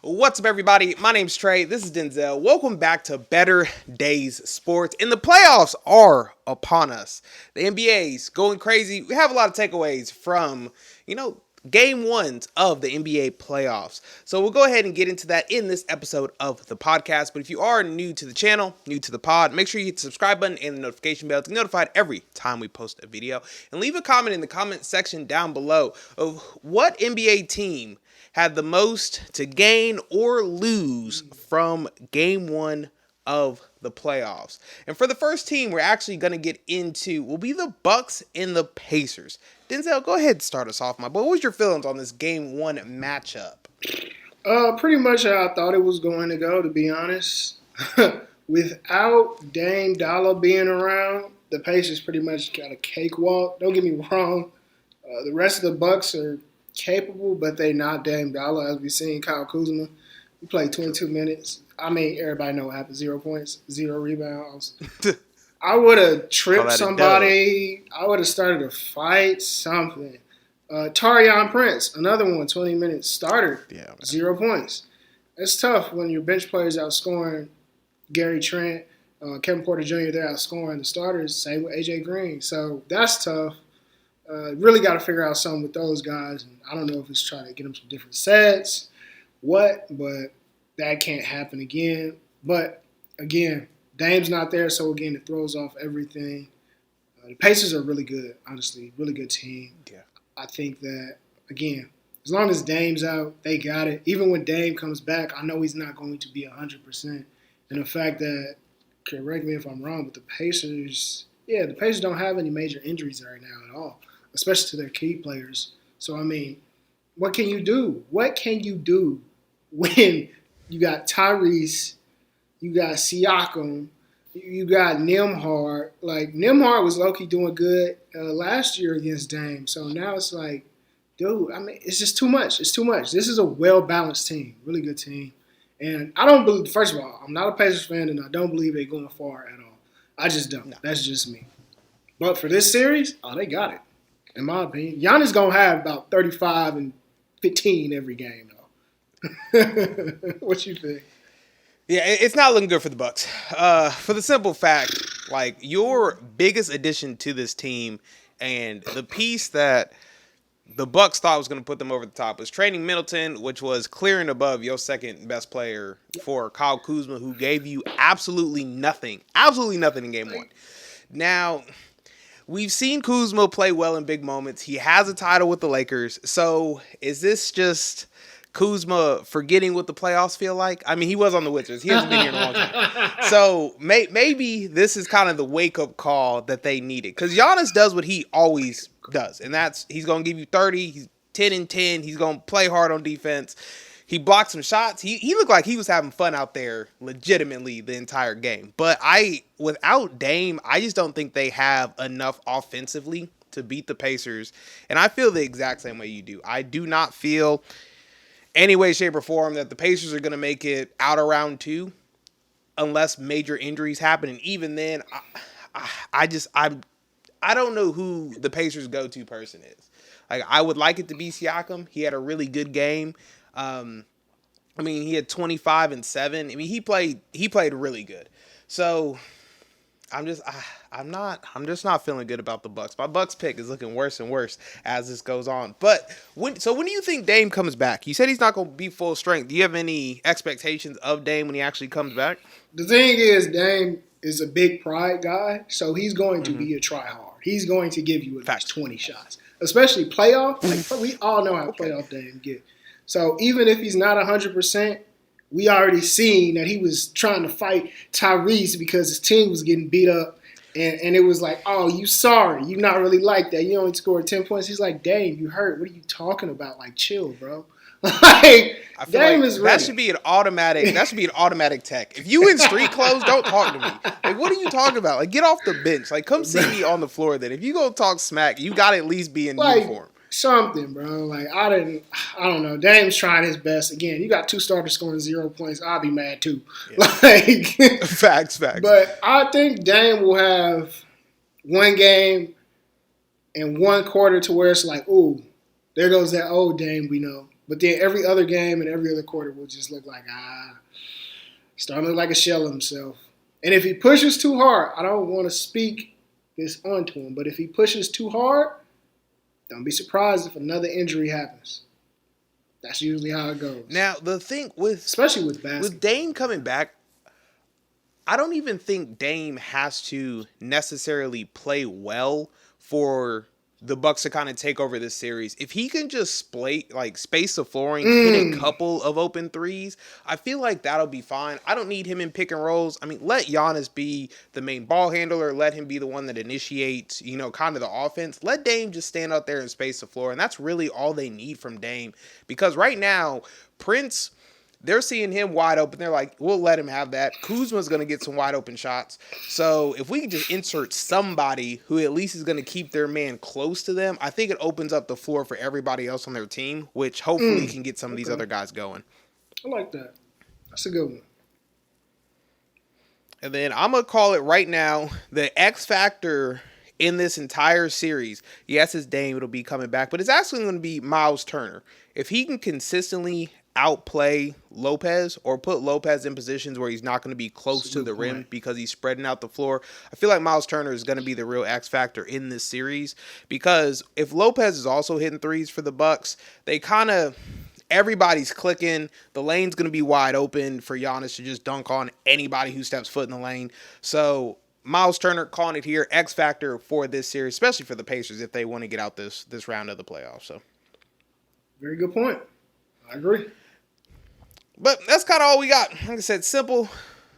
What's up, everybody? My name's Trey. This is Denzel. Welcome back to Better Days Sports. And the playoffs are upon us. The NBA's going crazy. We have a lot of takeaways from, game ones of the NBA playoffs. So we'll go ahead and get into that in this episode of the podcast. But if you are new to the channel, new to the pod, make sure you hit the subscribe button and the notification bell to be notified every time we post a video. And leave a comment in the comment section down below of what NBA team had the most to gain or lose from game one of the playoffs. And for the first team we're actually going to get into will be the Bucks and the Pacers. Denzel, go ahead and start us off, my boy. What was your feelings on this game one matchup? Pretty much how I thought it was going to go, to be honest. Without Dame Dollar being around, the Pacers pretty much got a cakewalk. Don't get me wrong. The rest of the Bucks are capable, but they not Dame Dollar. As we've seen, Kyle Kuzma, he played 22 minutes. I mean, everybody know what happened. 0 points, 0 rebounds. I would have tripped somebody. I would have started a fight, something. Tarion Prince, another one, 20 minutes starter, 0 points. It's tough when your bench players outscoring Gary Trent, Kevin Porter Jr., they're outscoring the starters. Same with A.J. Green. So that's tough. Really got to figure out something with those guys. And I don't know if it's trying to get them some different sets, but that can't happen again. But, again, Dame's not there, so, again, it throws off everything. The Pacers are really good, honestly, really good team. Yeah. I think that, again, as long as Dame's out, they got it. Even when Dame comes back, I know he's not going to be 100%. And the fact that, correct me if I'm wrong, but the Pacers don't have any major injuries right now at all, especially to their key players. So, I mean, what can you do? What can you do when you got Tyrese, you got Siakam, you got Nembhard? Like, Nembhard was low-key doing good last year against Dame. So now it's like, dude, I mean, it's just too much. It's too much. This is a well-balanced team, really good team. And I don't believe, first of all, I'm not a Pacers fan, and I don't believe they're going far at all. I just don't. No. That's just me. But for this series, they got it. In my opinion, Giannis gonna have about 35 and 15 every game, though. What you think? Yeah, it's not looking good for the Bucks. For the simple fact, like, your biggest addition to this team and the piece that the Bucks thought was going to put them over the top was trading Middleton, which was clearing above your second best player for Kyle Kuzma, who gave you absolutely nothing in game one. Now, we've seen Kuzma play well in big moments. He has a title with the Lakers. So is this just Kuzma forgetting what the playoffs feel like? I mean, he was on the Wizards. He hasn't been here in a long time. So maybe this is kind of the wake-up call that they needed. Because Giannis does what he always does. And that's, he's going to give you 30. He's 10 and 10. He's going to play hard on defense. He blocked some shots. He looked like he was having fun out there legitimately the entire game. But without Dame, I just don't think they have enough offensively to beat the Pacers. And I feel the exact same way you do. I do not feel any way, shape, or form that the Pacers are going to make it out of round two unless major injuries happen. And even then, I don't know who the Pacers' go-to person is. Like, I would like it to be Siakam. He had a really good game. I mean, he had 25 and 7. I mean, he played really good. So I'm just not feeling good about the Bucks. My Bucks pick is looking worse and worse as this goes on. But when do you think Dame comes back? You said he's not going to be full strength. Do you have any expectations of Dame when he actually comes back? The thing is, Dame is a big pride guy, so he's going to be a try-hard. He's going to give you at least 20 shots, especially playoff. Like, we all know how playoff Dame get. So even if he's not 100%, we already seen that he was trying to fight Tyrese because his team was getting beat up. And it was like, oh, you sorry. You not really like that. You only scored 10 points. He's like, Dame, you hurt. What are you talking about? Like, chill, bro. Like, Dame is ready. That should be an automatic tech. If you in street clothes, don't talk to me. Like, what are you talking about? Like, get off the bench. Like, come see me on the floor then. If you go talk smack, you got to at least be in uniform. Something, bro. Like, I don't know. Dame's trying his best. Again, you got two starters scoring 0 points. I'll be mad too. Yeah. Like, facts. But I think Dame will have one game and one quarter to where it's like, ooh, there goes that old Dame we know. But then every other game and every other quarter will just look like, starting to look like a shell of himself. And if he pushes too hard, I don't want to speak this onto him, but if he pushes too hard, don't be surprised if another injury happens. That's usually how it goes. Now, the thing especially with basketball. With Dame coming back, I don't even think Dame has to necessarily play well for the Bucks to kind of take over this series. If he can just space the flooring, hit a couple of open threes, I feel like that'll be fine. I don't need him in pick and rolls. I mean, let Giannis be the main ball handler. Let him be the one that initiates, kind of the offense. Let Dame just stand out there and space the floor. And that's really all they need from Dame. Because right now, Prince, they're seeing him wide open. They're like, we'll let him have that. Kuzma's going to get some wide open shots. So if we can just insert somebody who at least is going to keep their man close to them, I think it opens up the floor for everybody else on their team, which hopefully can get some of these other guys going. I like that. That's a good one. And then I'm going to call it right now, the X factor in this entire series. Yes, it's Dame. It'll be coming back. But it's actually going to be Miles Turner. If he can consistently outplay Lopez or put Lopez in positions where he's not going to be close to the rim because he's spreading out the floor, I feel like Miles Turner is going to be the real X factor in this series, because if Lopez is also hitting threes for the Bucks, everybody's clicking. The lane's going to be wide open for Giannis to just dunk on anybody who steps foot in the lane. So Miles Turner, calling it here, X factor for this series, especially for the Pacers if they want to get out this round of the playoffs. So very good point. I agree. But that's kind of all we got. Like I said, simple,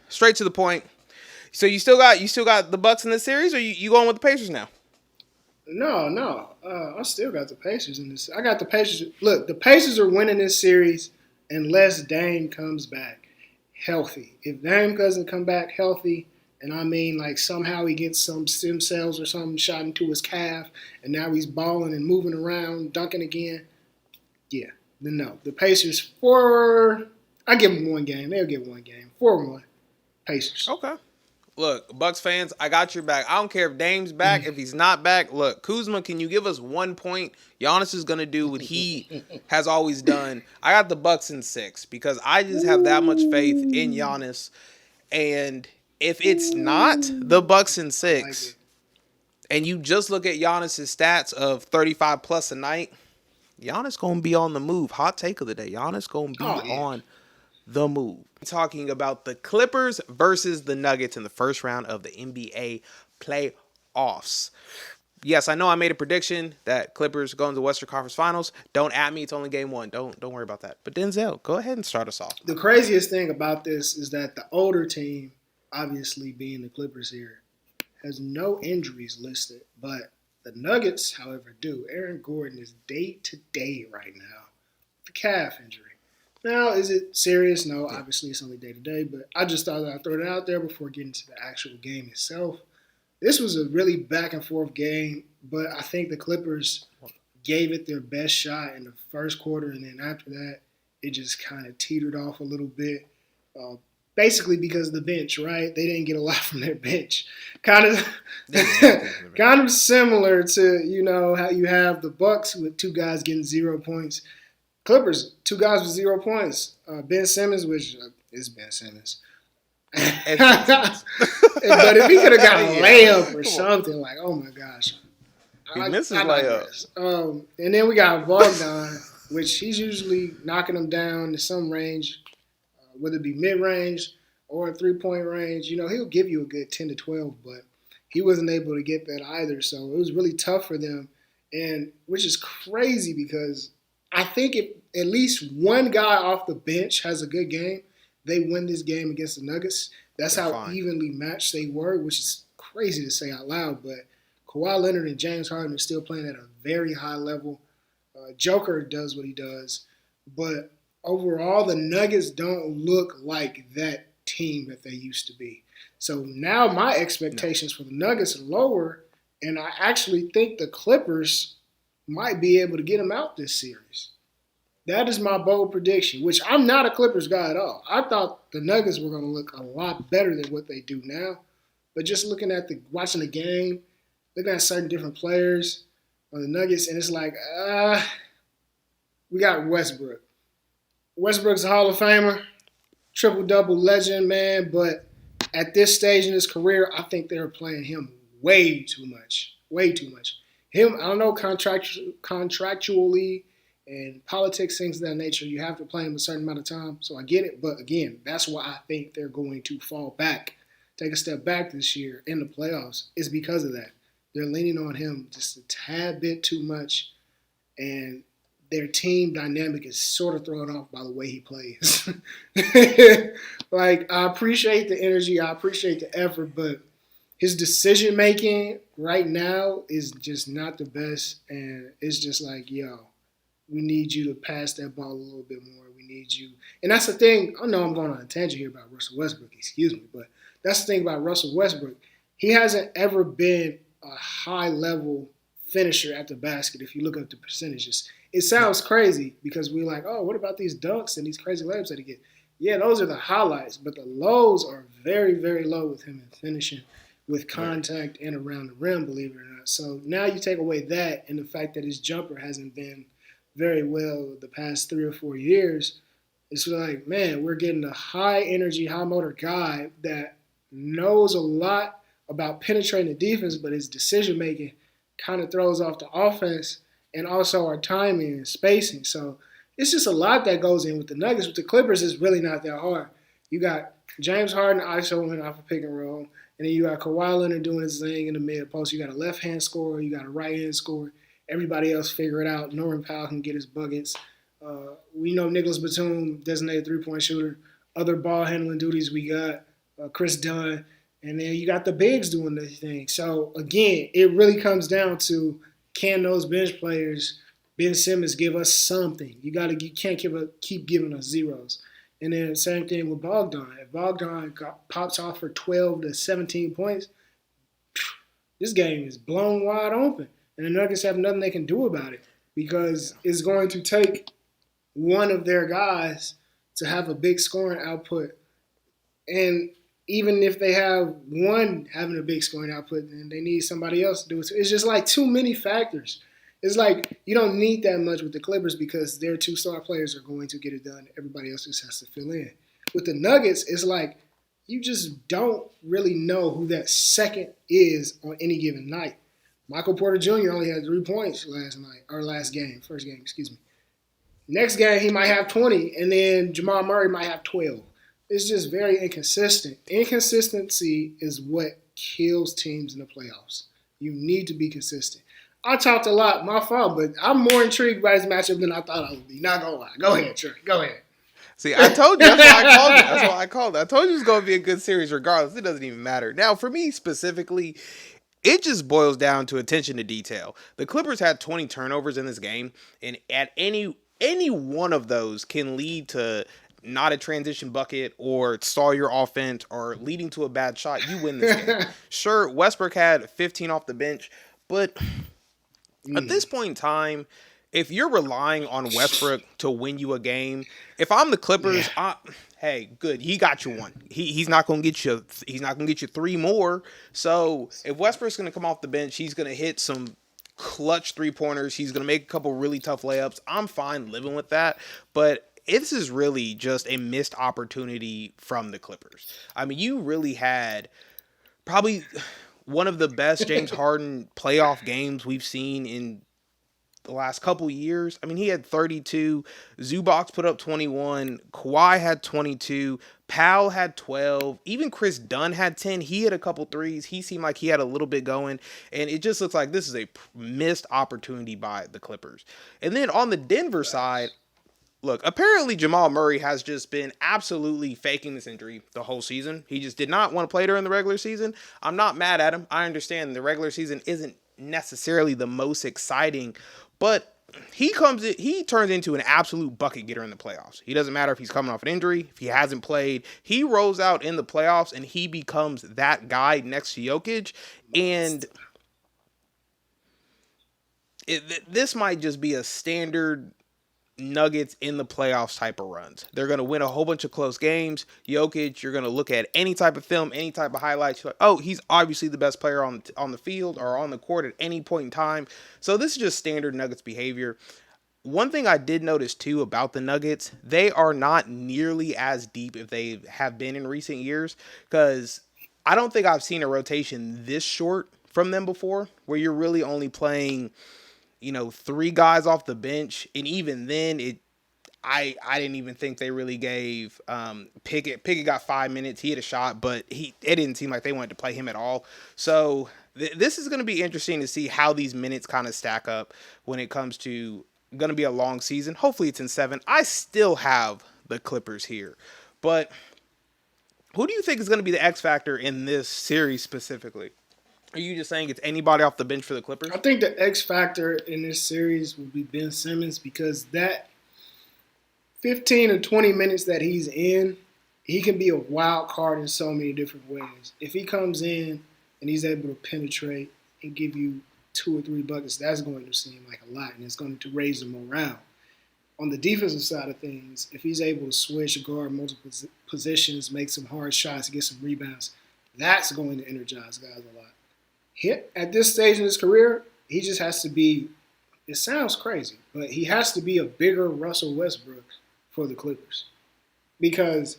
straight to the point. So you still got the Bucks in this series, or you going with the Pacers now? No. I still got the Pacers in this. I got the Pacers. Look, the Pacers are winning this series unless Dame comes back healthy. If Dame doesn't come back healthy, and I mean like somehow he gets some stem cells or something shot into his calf, and now he's balling and moving around, dunking again, yeah, then no. The Pacers I give them one game. They'll get one game. 4-1. Pacers. Okay. Look, Bucks fans, I got your back. I don't care if Dame's back, if he's not back. Look, Kuzma, can you give us 1 point? Giannis is going to do what he has always done. I got the Bucks in 6 because I just have that much faith in Giannis. And if it's not the Bucks in 6, and you just look at Giannis' stats of 35 plus a night, Giannis going to be on the move. Hot take of the day. Giannis going to be on the move. Talking about the Clippers versus the Nuggets in the first round of the NBA playoffs. Yes, I know I made a prediction that Clippers go into the Western Conference Finals. Don't at me. It's only game 1. Don't worry about that. But Denzel, go ahead and start us off. The craziest thing about this is that the older team, obviously being the Clippers here, has no injuries listed. But the Nuggets, however, do. Aaron Gordon is day-to-day right now with a calf injury. Now, is it serious? No, obviously it's only day-to-day, but I just thought I'd throw it out there before getting to the actual game itself. This was a really back-and-forth game, but I think the Clippers gave it their best shot in the first quarter, and then after that, it just kind of teetered off a little bit, basically because of the bench, right? They didn't get a lot from their bench. Kind of similar to, how you have the Bucks with 2 guys getting 0 points. Clippers, 2 guys with 0 points. Ben Simmons, which is Ben Simmons. But if he could have got a layup or something, like, oh my gosh. He misses layups. And then we got Bogdan, which he's usually knocking them down to some range, whether it be mid-range or 3-point range. He'll give you a good 10 to 12, but he wasn't able to get that either. So it was really tough for them, and which is crazy because I think if at least one guy off the bench has a good game, they win this game against the Nuggets. That's how evenly matched they were, which is crazy to say out loud. But Kawhi Leonard and James Harden are still playing at a very high level. Joker does what he does. But overall, the Nuggets don't look like that team that they used to be. So now my expectations for the Nuggets are lower, and I actually think the Clippers might be able to get them out this series. That is my bold prediction, which I'm not a Clippers guy at all. I thought the Nuggets were going to look a lot better than what they do now. But just looking at watching the game, looking at certain different players on the Nuggets, and it's like, We got Westbrook. Westbrook's a Hall of Famer, triple double legend, man. But at this stage in his career, I think they're playing him way too much. Way too much. Him, I don't know, contractually and politics, things of that nature, you have to play him a certain amount of time. So I get it. But again, that's why I think they're going to fall back, take a step back this year in the playoffs, is because of that. They're leaning on him just a tad bit too much. And their team dynamic is sort of thrown off by the way he plays. Like, I appreciate the energy, I appreciate the effort, but his decision making right now is just not the best. And it's just like, yo, we need you to pass that ball a little bit more. We need you. And that's the thing. I know I'm going on a tangent here about Russell Westbrook, excuse me, but that's the thing about Russell Westbrook. He hasn't ever been a high level finisher at the basket if you look at the percentages. It sounds crazy because we're like, oh, what about these dunks and these crazy layups that he get? Yeah, those are the highlights, but the lows are very, very low with him in finishing with contact and around the rim, believe it or not. So now you take away that and the fact that his jumper hasn't been very well the past 3 or 4 years. It's like, man, we're getting a high energy, high motor guy that knows a lot about penetrating the defense, but his decision making kind of throws off the offense and also our timing and spacing. So it's just a lot that goes in with the Nuggets. With the Clippers, it's really not that hard. You got James Harden ISOing off a pick and roll, and then you got Kawhi Leonard doing his thing in the mid post. You got a left hand scorer, you got a right hand scorer. Everybody else figure it out. Norman Powell can get his buckets. We know Nicholas Batum, designated 3-point shooter. Other ball handling duties we got Chris Dunn, and then you got the bigs doing this thing. So again, it really comes down to, can those bench players, Ben Simmons, give us something? You can't keep giving us zeros. And then same thing with Bogdan. If Bogdan pops off for 12 to 17 points, this game is blown wide open. And the Nuggets have nothing they can do about it because it's going to take one of their guys to have a big scoring output. And even if they have one having a big scoring output, then they need somebody else to do it. It's just like too many factors. It's like you don't need that much with the Clippers because their two star players are going to get it done. Everybody else just has to fill in. With the Nuggets, it's like you just don't really know who that second is on any given night. Michael Porter Jr. only had 3 points first game, excuse me. Next game, he might have 20, and then Jamal Murray might have 12. It's just very inconsistent. Inconsistency is what kills teams in the playoffs. You need to be consistent. I talked a lot, my fault, but I'm more intrigued by this matchup than I thought I would be. Not gonna lie. Go ahead, Trey. Go ahead. See, I told you. That's why I called it. That's why I called it. I told you it was going to be a good series regardless. It doesn't even matter. Now, for me specifically, it just boils down to attention to detail. The Clippers had 20 turnovers in this game, and at any one of those can lead to not a transition bucket or stall your offense or leading to a bad shot. You win this game. Sure, Westbrook had 15 off the bench, but at this point in time, if you're relying on Westbrook to win you a game, if I'm the Clippers, hey, good, he got you one. He's not gonna get you. He's not gonna get you 3 more. So if Westbrook's gonna come off the bench, he's gonna hit some clutch 3-pointers. He's gonna make a couple really tough layups. I'm fine living with that, but this is really just a missed opportunity from the Clippers. I mean, you really had probably one of the best James Harden playoff games we've seen in the last couple years. I mean, he had 32. Zubac put up 21. Kawhi had 22. Powell had 12. Even Chris Dunn had 10. He had a couple threes. He seemed like he had a little bit going. And it just looks like this is a missed opportunity by the Clippers. And then on the Denver side, look, apparently Jamal Murray has just been absolutely faking this injury the whole season. He just did not want to play during the regular season. I'm not mad at him. I understand the regular season isn't necessarily the most exciting, but he turns into an absolute bucket getter in the playoffs. He doesn't matter if he's coming off an injury, if he hasn't played. He rolls out in the playoffs, and he becomes that guy next to Jokic. And this might just be a standard Nuggets in the playoffs type of runs. They're going to win a whole bunch of close games. Jokic, you're going to look at any type of film, any type of highlights. You're like, oh, he's obviously the best player on the field or on the court at any point in time. So this is just standard Nuggets behavior. one thing I did notice too about the Nuggets, they are not nearly as deep if they have been in recent years, because I don't think I've seen a rotation this short from them before, where you're really only playing, three guys off the bench, and even then, I didn't even think they really gave Pickett. Pickett got 5 minutes. He hit a shot, but it didn't seem like they wanted to play him at all. So this is going to be interesting to see how these minutes kind of stack up when it comes to going to be a long season. Hopefully it's in 7. I still have the Clippers here, but who do you think is going to be the X factor in this series specifically? Are you just saying it's anybody off the bench for the Clippers? I think the X factor in this series will be Ben Simmons, because that 15 or 20 minutes that he's in, he can be a wild card in so many different ways. If he comes in and he's able to penetrate and give you 2 or 3 buckets, that's going to seem like a lot, and it's going to raise the morale. On the defensive side of things, if he's able to switch, guard multiple positions, make some hard shots, get some rebounds, that's going to energize guys a lot. At this stage in his career, he just has to be, it sounds crazy, but he has to be a bigger Russell Westbrook for the Clippers, because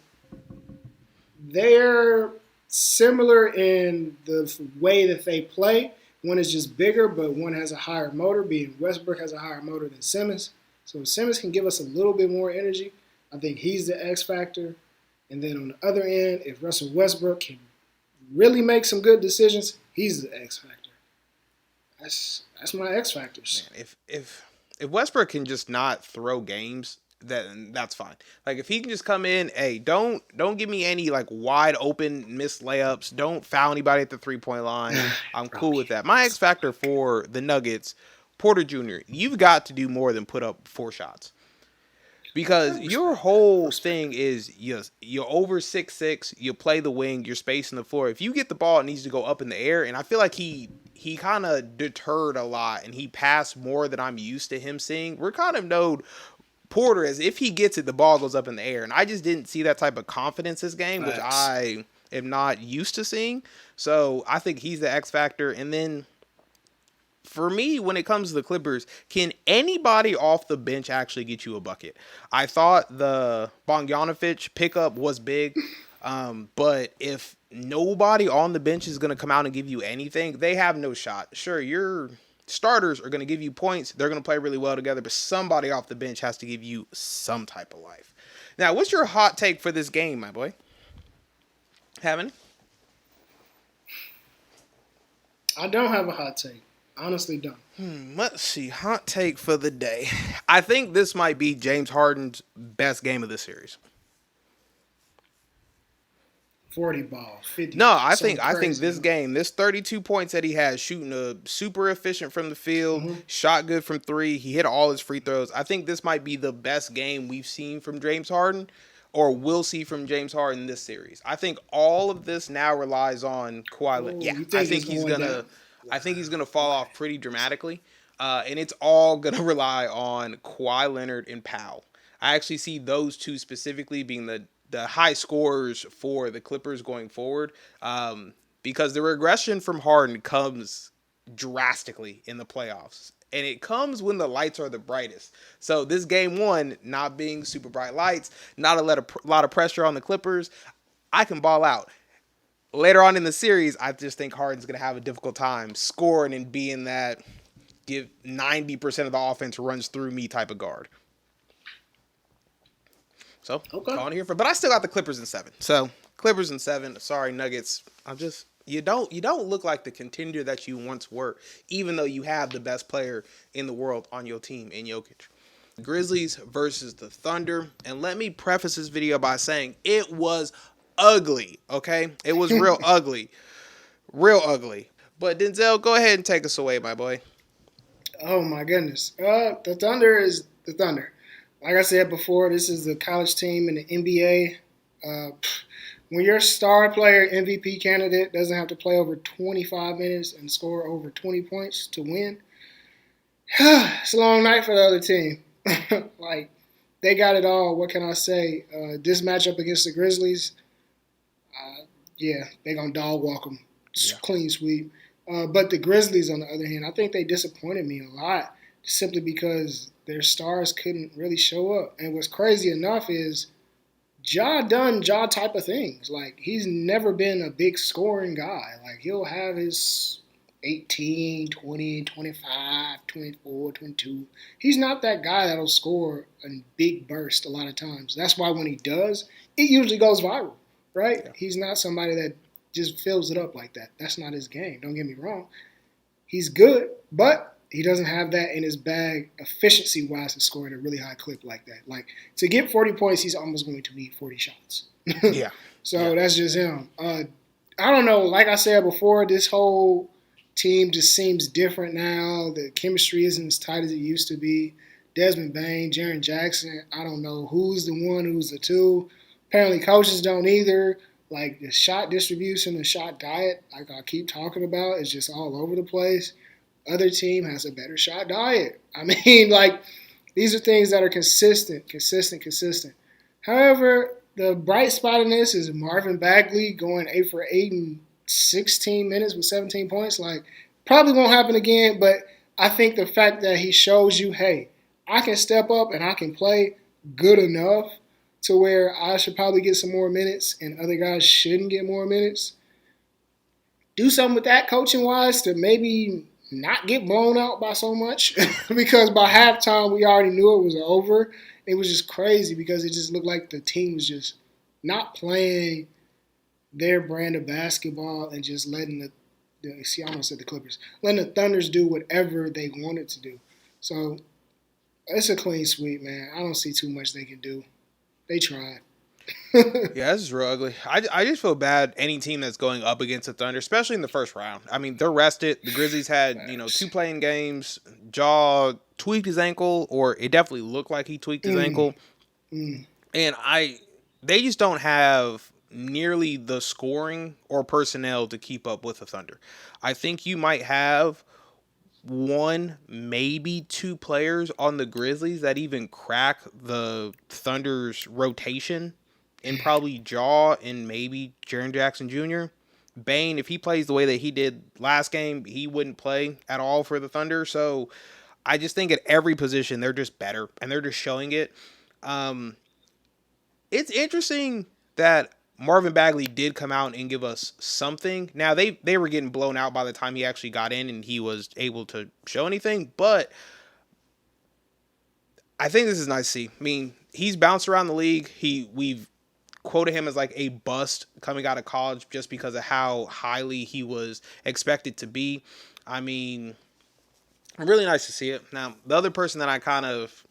they're similar in the way that they play. One is just bigger, but one has a higher motor, being Westbrook has a higher motor than Simmons. So if Simmons can give us a little bit more energy, I think he's the X factor. And then on the other end, if Russell Westbrook can really make some good decisions, he's the X factor. That's my X factors. Man, if Westbrook can just not throw games, then that's fine. Like if he can just come in, hey, don't give me any like wide open missed layups. Don't foul anybody at the 3-point line. I'm cool with that. My X factor for the Nuggets, Porter Jr., you've got to do more than put up 4 shots. Because your whole thing is you're over 6'6", you play the wing, you're spacing the floor. If you get the ball, it needs to go up in the air. And I feel like he kind of deterred a lot, and he passed more than I'm used to him seeing. We're kind of known Porter as if he gets it, the ball goes up in the air. And I just didn't see that type of confidence this game, which I am not used to seeing. So I think he's the X factor. And then for me, when it comes to the Clippers, can anybody off the bench actually get you a bucket? I thought the Bogdanovic pickup was big, but if nobody on the bench is going to come out and give you anything, they have no shot. Sure, your starters are going to give you points. They're going to play really well together, but somebody off the bench has to give you some type of life. Now, what's your hot take for this game, my boy? Having? I don't have a hot take. Honestly, don't. Let's see. Hot take for the day. I think this might be James Harden's best game of the series. 40 ball, 50. No, I think this game, this 32 points that he has, shooting super efficient from the field, shot good from 3, he hit all his free throws. I think this might be the best game we've seen from James Harden, or will see from James Harden this series. I think all of this now relies on Kawhi. Yeah, I think he's gonna fall off pretty dramatically, and it's all gonna rely on Kawhi Leonard and Powell. I actually see those two specifically being the high scorers for the Clippers going forward, because the regression from Harden comes drastically in the playoffs, and it comes when the lights are the brightest. So this game 1, not being super bright lights, not a lot of pressure on the Clippers, I can ball out. Later on in the series, I just think Harden's going to have a difficult time scoring and being that give 90% of the offense runs through me type of guard. So, calling here but I still got the Clippers in 7. So, Clippers in 7. Sorry, Nuggets. You don't look like the contender that you once were, even though you have the best player in the world on your team in Jokic. Grizzlies versus the Thunder. And let me preface this video by saying it was ugly, okay? It was real ugly. Real ugly. But Denzel, go ahead and take us away, my boy. Oh, my goodness. The Thunder is the Thunder. Like I said before, this is the college team in the NBA. When your star player, MVP candidate, doesn't have to play over 25 minutes and score over 20 points to win, it's a long night for the other team. Like, they got it all. What can I say? This matchup against the Grizzlies, they're going to dog walk them. Clean sweep. But the Grizzlies, on the other hand, I think they disappointed me a lot simply because their stars couldn't really show up. And what's crazy enough is Ja done Ja type of things. Like he's never been a big scoring guy. Like he'll have his 18, 20, 25, 24, 22. He's not that guy that'll score a big burst a lot of times. That's why when he does, it usually goes viral, right? Yeah. He's not somebody that just fills it up like that. That's not his game. Don't get me wrong. He's good, but he doesn't have that in his bag efficiency wise to score at a really high clip like that. Like to get 40 points, he's almost going to need 40 shots. Yeah. So Yeah. that's just him. I don't know. Like I said before, this whole team just seems different now. The chemistry isn't as tight as it used to be. Desmond Bain, Jaren Jackson, I don't know who's the one, who's the two. Apparently coaches don't either. Like the shot distribution, the shot diet, like I keep talking about, is just all over the place. Other team has a better shot diet. I mean, like these are things that are consistent. However, the bright spot in this is Marvin Bagley going 8 for 8 in 16 minutes with 17 points. Like, probably won't happen again, but I think the fact that he shows you, hey, I can step up and I can play good enough to where I should probably get some more minutes and other guys shouldn't get more minutes. Do something with that coaching wise to maybe not get blown out by so much because by halftime we already knew it was over. It was just crazy because it just looked like the team was just not playing their brand of basketball and just letting I almost said the Clippers, letting the Thunders do whatever they wanted to do. So it's a clean sweep, man. I don't see too much they can do. They tried. Yeah, this is real ugly. I just feel bad any team that's going up against the Thunder, especially in the first round. I mean, they're rested. The Grizzlies had, two playing games. Jaw tweaked his ankle, or it definitely looked like he tweaked his Mm, ankle. mm. And they just don't have nearly the scoring or personnel to keep up with the Thunder. I think you might have one, maybe two players on the Grizzlies that even crack the Thunder's rotation, and probably Jaw and maybe Jaren Jackson Jr. Bane, if he plays the way that he did last game, he wouldn't play at all for the Thunder. So I just think at every position they're just better and they're just showing it. Um, it's interesting that Marvin Bagley did come out and give us something. Now they were getting blown out by the time he actually got in and he was able to show anything, but I think this is nice to see. I mean, he's bounced around the league. We've quoted him as like a bust coming out of college just because of how highly he was expected to be. I mean, really nice to see it. Now, the other person that I kind of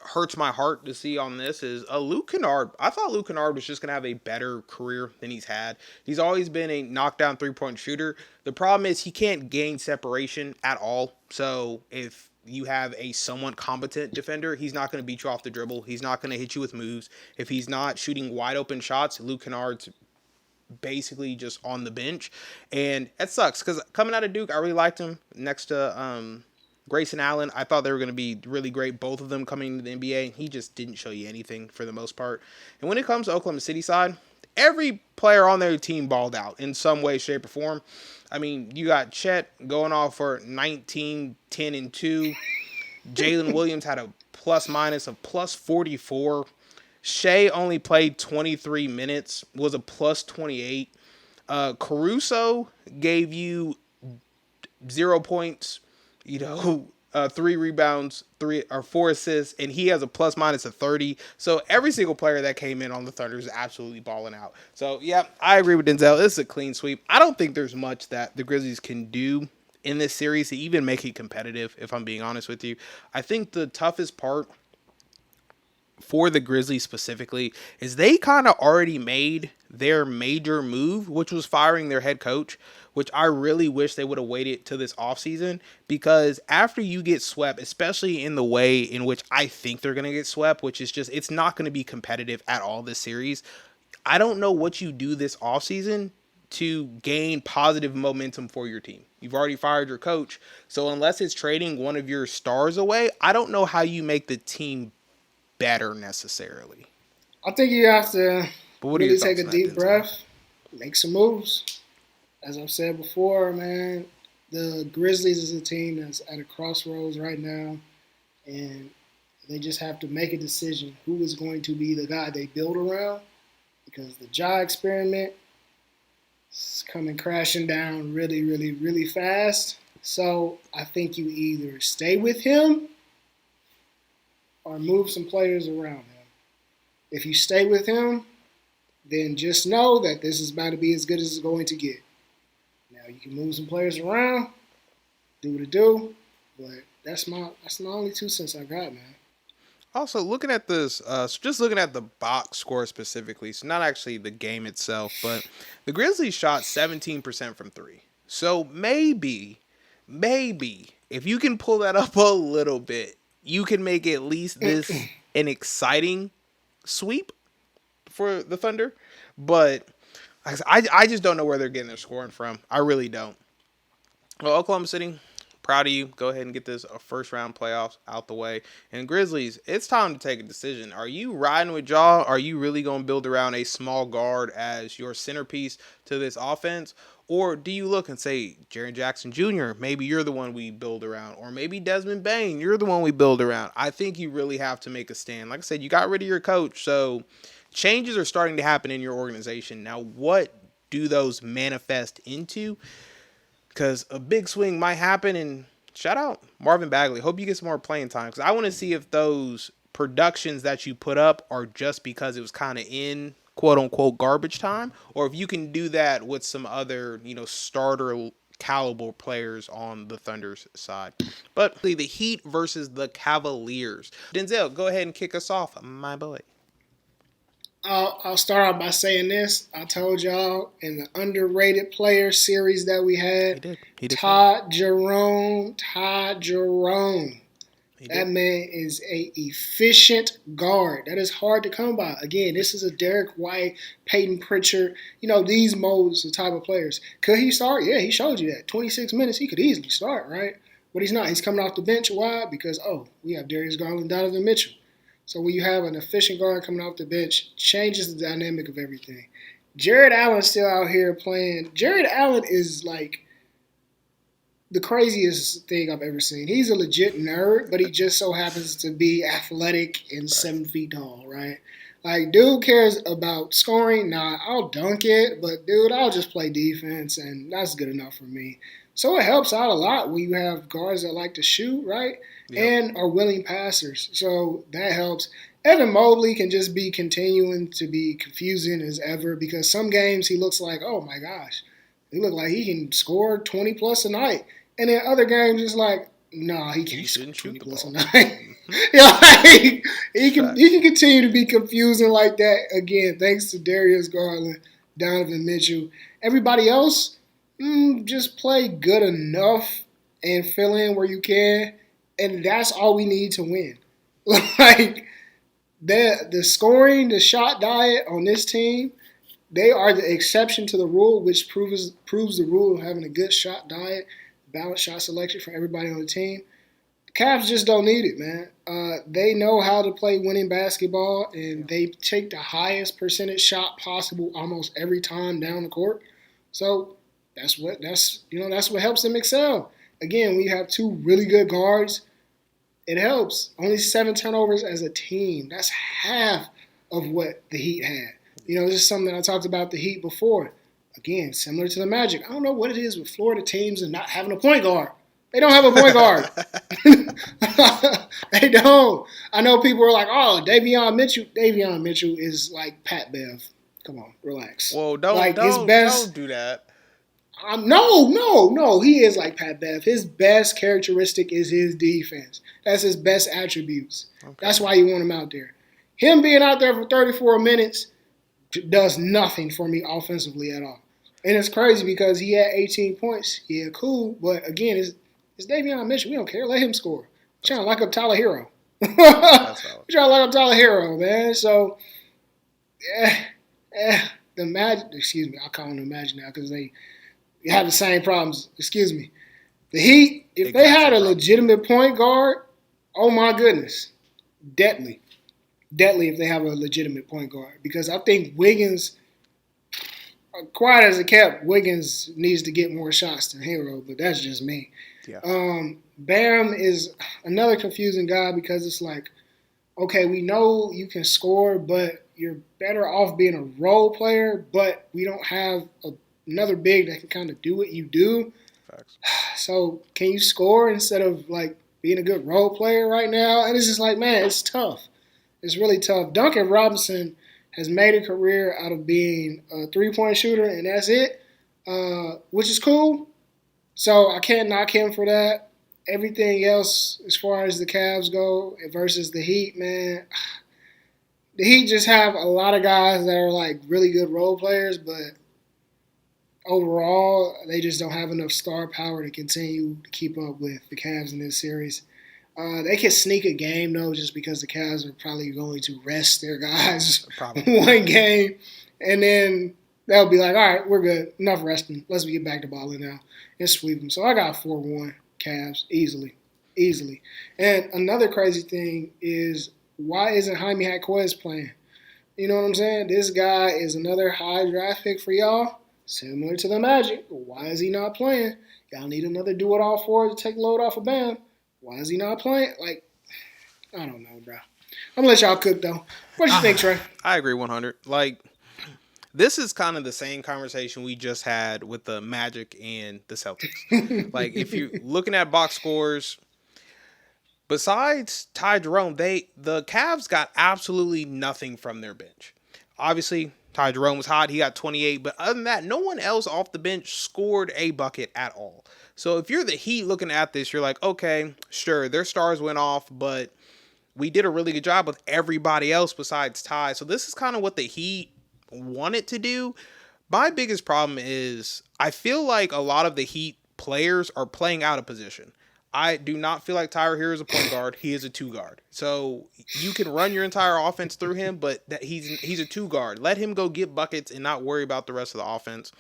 hurts my heart to see on this is Luke Kennard. I thought Luke Kennard was just going to have a better career than he's had. He's always been a knockdown three-point shooter. The problem is he can't gain separation at all. So if you have a somewhat competent defender, he's not going to beat you off the dribble. He's not going to hit you with moves. If he's not shooting wide open shots, Luke Kennard's basically just on the bench. And that sucks because coming out of Duke, I really liked him next to Grayson Allen. I thought they were going to be really great, both of them coming to the NBA. He just didn't show you anything for the most part. And when it comes to Oklahoma City side, every player on their team balled out in some way, shape, or form. I mean, you got Chet going off for 19, 10, and 2. Jalen Williams had a plus minus of plus 44. Shea only played 23 minutes, was a plus 28. Caruso gave you 0 points, 3 rebounds, 4 assists, and he has a plus minus of 30. So every single player that came in on the Thunder is absolutely balling out. So yeah, I agree with Denzel. This is a clean sweep. I don't think there's much that the Grizzlies can do in this series to even make it competitive, if I'm being honest with you. I think the toughest part for the Grizzlies specifically is they kind of already made their major move, which was firing their head coach, which I really wish they would have waited to this offseason, because after you get swept, especially in the way in which I think they're going to get swept, which is just, it's not going to be competitive at all this series. I don't know what you do this offseason to gain positive momentum for your team. You've already fired your coach. So unless it's trading one of your stars away, I don't know how you make the team better necessarily. I think you have to But what are your really take thoughts a on that, deep Denzel? breath, make some moves. As I've said before, man, the Grizzlies is a team that's at a crossroads right now. and they just have to make a decision who is going to be the guy they build around because the Ja experiment is coming crashing down really, really, really fast. So I think you either stay with him or move some players around him. If you stay with him, then just know that this is about to be as good as it's going to get. Now you can move some players around, do what it do, but that's my only 2 cents I got, man. Also, looking at this, just looking at the box score specifically, so not actually the game itself, but the Grizzlies shot 17% from three. So maybe, if you can pull that up a little bit, you can make at least this an exciting sweep for the Thunder. But I just don't know where they're getting their scoring from. I really don't. Well, Oklahoma City, proud of you. Go ahead and get this first round playoffs out the way. And Grizzlies, it's time to take a decision. Are you riding with Jaw? Are you really going to build around a small guard as your centerpiece to this offense? Or do you look and say, Jaren Jackson Jr., maybe you're the one we build around? Or maybe Desmond Bain, you're the one we build around? I think you really have to make a stand. Like I said, you got rid of your coach, so changes are starting to happen in your organization. Now, what do those manifest into? Because a big swing might happen, and shout out Marvin Bagley. Hope you get some more playing time, because I want to see if those productions that you put up are just because it was kind of in quote-unquote garbage time, or if you can do that with some other, starter caliber players on the Thunder's side. But the Heat versus the Cavaliers. Denzel, go ahead and kick us off, my boy. I'll start off by saying this. I told y'all in the underrated player series that we had, He did. Todd Jerome. That man is a efficient guard. That is hard to come by. Again, this is a Derek White, Peyton Pritchard. These modes, the type of players. Could he start? Yeah, he showed you that. 26 minutes, he could easily start, right? But he's not. He's coming off the bench. Why? Because, we have Darius Garland, Donovan Mitchell. So when you have an efficient guard coming off the bench, changes the dynamic of everything. Jared Allen's still out here playing. Jared Allen is like the craziest thing I've ever seen. He's a legit nerd, but he just so happens to be athletic and 7 feet tall, right? Like, dude cares about scoring. Nah, I'll dunk it, but dude, I'll just play defense, and that's good enough for me. So it helps out a lot when you have guards that like to shoot, right? Yep. And are willing passers. So that helps. Evan Mobley can just be continuing to be confusing as ever because some games he looks like, oh my gosh, he look like he can score 20 plus a night. And then other games it's like, nah, he can't score 20 plus a night. He can continue to be confusing like that. Again, thanks to Darius Garland, Donovan Mitchell. Everybody else, just play good enough and fill in where you can. And that's all we need to win. Like, the scoring, the shot diet on this team, they are the exception to the rule, which proves the rule of having a good shot diet, balanced shot selection for everybody on the team. The Cavs just don't need it, man. They know how to play winning basketball, and they take the highest percentage shot possible almost every time down the court. So that's what helps them excel. Again, we have two really good guards. It helps. Only 7 turnovers as a team. That's half of what the Heat had. This is something that I talked about the Heat before. Again, similar to the Magic. I don't know what it is with Florida teams and not having a point guard. They don't have a point guard. They don't. I know people are like, oh, Davion Mitchell. Davion Mitchell is like Pat Bev. Come on, relax. Whoa, don't do that. No. He is like Pat Bev. His best characteristic is his defense. That's his best attributes. Okay. That's why you want him out there. Him being out there for 34 minutes does nothing for me offensively at all. And it's crazy because he had 18 points. Yeah, cool. But again, it's Davion Mitchell. We don't care. Let him score. We're trying to lock up Tyler Hero. We're trying to lock up Tyler Hero, man. So, the Magic, I'll call them the Magic now because they have the same problems. The Heat, if they had a legitimate point guard, oh my goodness, deadly if they have a legitimate point guard. Because I think Wiggins, quiet as it kept, Wiggins needs to get more shots than Hero, but that's just me. Yeah. Bam is another confusing guy because it's like, okay, we know you can score, but you're better off being a role player, but we don't have another big that can kind of do what you do. Facts. So can you score instead of like being a good role player right now? And it's just like, man, it's tough. It's really tough. Duncan Robinson has made a career out of being a 3-point shooter, and that's it, which is cool. So I can't knock him for that. Everything else, as far as the Cavs go versus the Heat, man, the Heat just have a lot of guys that are like really good role players, but overall, they just don't have enough star power to continue to keep up with the Cavs in this series. They can sneak a game though, just because the Cavs are probably going to rest their guys one game, and then they'll be like, "All right, we're good. Enough resting. Let's get back to balling now and sweep them." So I got 4-1 Cavs easily, easily. And another crazy thing is why isn't Jaime Jaquez playing? You know what I'm saying? This guy is another high draft pick for y'all, similar to the Magic. Why is he not playing? Y'all need another do it all for to take load off of Bam. Why is he not playing? Like, I don't know, bro. I'm gonna let y'all cook though. What do you think, Trey? I agree 100. Like, this is kind of the same conversation we just had with the Magic and the Celtics. Like, if you're looking at box scores, besides Ty Jerome, the Cavs got absolutely nothing from their bench. Obviously, Ty Jerome was hot. He got 28. But other than that, no one else off the bench scored a bucket at all. So if you're the Heat looking at this, you're like, okay, sure, their stars went off, but we did a really good job with everybody else besides Ty. So this is kind of what the Heat wanted to do. My biggest problem is I feel like a lot of the Heat players are playing out of position. I do not feel like Tyler Hero is a point guard. He is a 2 guard. So you can run your entire offense through him, but that he's a 2 guard. Let him go get buckets and not worry about the rest of the offense.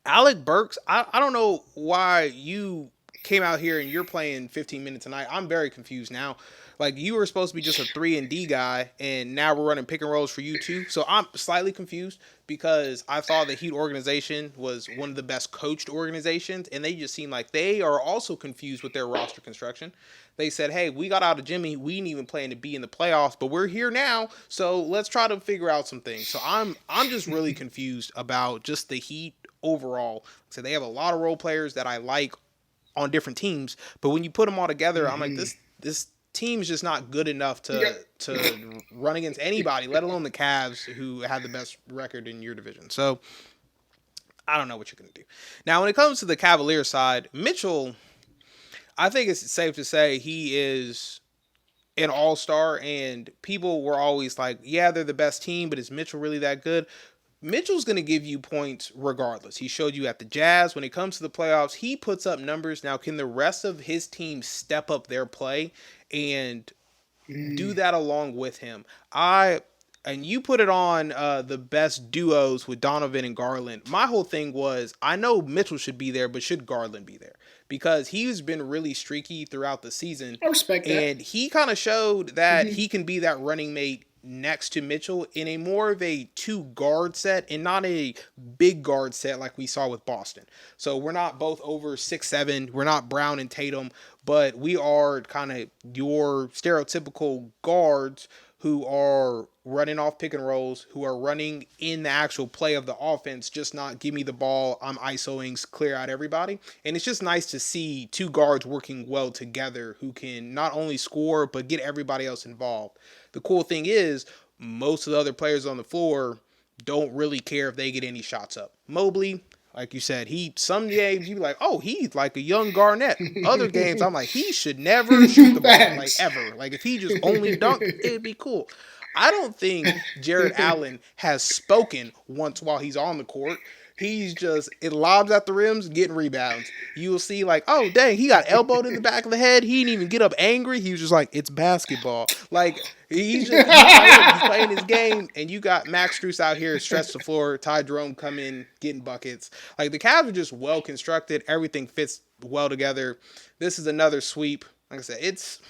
Alec Burks, I don't know why you came out here and you're playing 15 minutes a night. I'm very confused now. Like, you were supposed to be just a 3-and-D guy, and now we're running pick and rolls for you too. So I'm slightly confused because I thought the Heat organization was one of the best coached organizations, and they just seem like they are also confused with their roster construction. They said, hey, we got out of Jimmy. We didn't even plan to be in the playoffs, but we're here now, so let's try to figure out some things. So I'm just really confused about just the Heat overall. So they have a lot of role players that I like on different teams, but when you put them all together, I'm like, this team's just not good enough to run against anybody, let alone the Cavs, who have the best record in your division. So I don't know what you're going to do. Now, when it comes to the Cavaliers side, Mitchell, I think it's safe to say he is an all-star, and people were always like, yeah, they're the best team, but is Mitchell really that good? Mitchell's going to give you points regardless. He showed you at the Jazz. When it comes to the playoffs, he puts up numbers. Now, can the rest of his team step up their play and do that along with him? And you put it on the best duos with Donovan and Garland. My whole thing was, I know Mitchell should be there, but should Garland be there? Because he's been really streaky throughout the season. I respect that. And he kind of showed that he can be that running mate next to Mitchell in a more of a 2 guard set and not a big guard set like we saw with Boston. So we're not both over 6'7". We're not Brown and Tatum, but we are kind of your stereotypical guards who are running off pick and rolls, who are running in the actual play of the offense, just not give me the ball, I'm ISOing, clear out everybody. And it's just nice to see 2 guards working well together who can not only score, but get everybody else involved. The cool thing is, most of the other players on the floor don't really care if they get any shots up. Mobley, like you said, some games you be like, oh, he's like a young Garnett. Other games, I'm like, he should never shoot the ball, like ever. Like if he just only dunked, it'd be cool. I don't think Jared Allen has spoken once while he's on the court. He's just, it lobs at the rims, getting rebounds. You will see like, oh, dang, he got elbowed in the back of the head. He didn't even get up angry. He was just like, it's basketball. Like, he's playing his game, and you got Max Strus out here stretch the floor, Ty Jerome come in, getting buckets. Like, the Cavs are just well constructed. Everything fits well together. This is another sweep. Like I said, it's,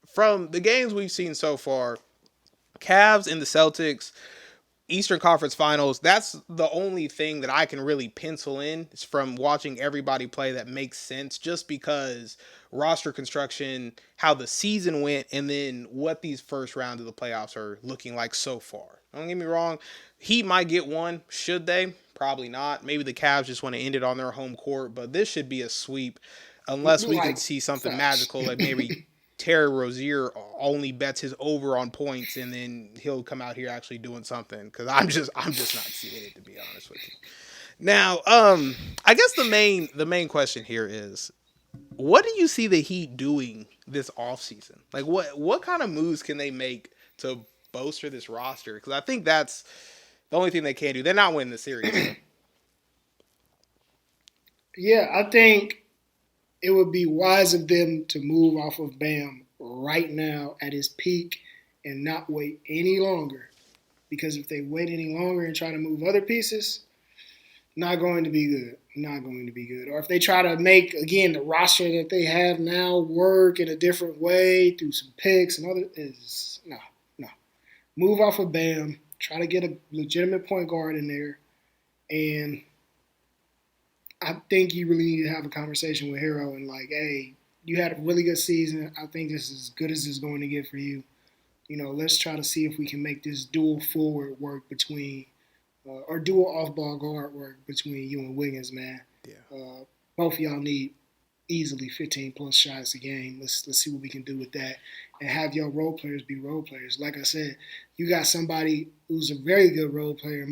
from the games we've seen so far, Cavs and the Celtics, Eastern Conference Finals, that's the only thing that I can really pencil in is from watching everybody play that makes sense just because roster construction, how the season went, and then what these first rounds of the playoffs are looking like so far. Don't get me wrong, Heat might get one. Should they? Probably not. Maybe the Cavs just want to end it on their home court, but this should be a sweep unless we can Like see something facts. magical like maybe Terry Rozier only bets his over on points, and then he'll come out here actually doing something. Because I'm just not seeing it, to be honest with you. Now, I guess the main question here is, what do you see the Heat doing this offseason? Like, what kind of moves can they make to bolster this roster? Because I think that's the only thing they can do. They're not winning the series. So. Yeah, I think it would be wise of them to move off of Bam right now at his peak and not wait any longer. Because if they wait any longer and try to move other pieces, not going to be good. Not going to be good. Or if they try to make, again, the roster that they have now work in a different way through some picks and other, is no, no. Move off of Bam. Try to get a legitimate point guard in there. And I think you really need to have a conversation with Hero and like, hey, you had a really good season. I think this is as good as it's going to get for you. Let's try to see if we can make this dual forward work between, or dual off-ball guard work between you and Wiggins, man. Yeah. Both of y'all need easily 15 plus shots a game. Let's see what we can do with that, and have your role players be role players. Like I said, you got somebody who's a very good role player in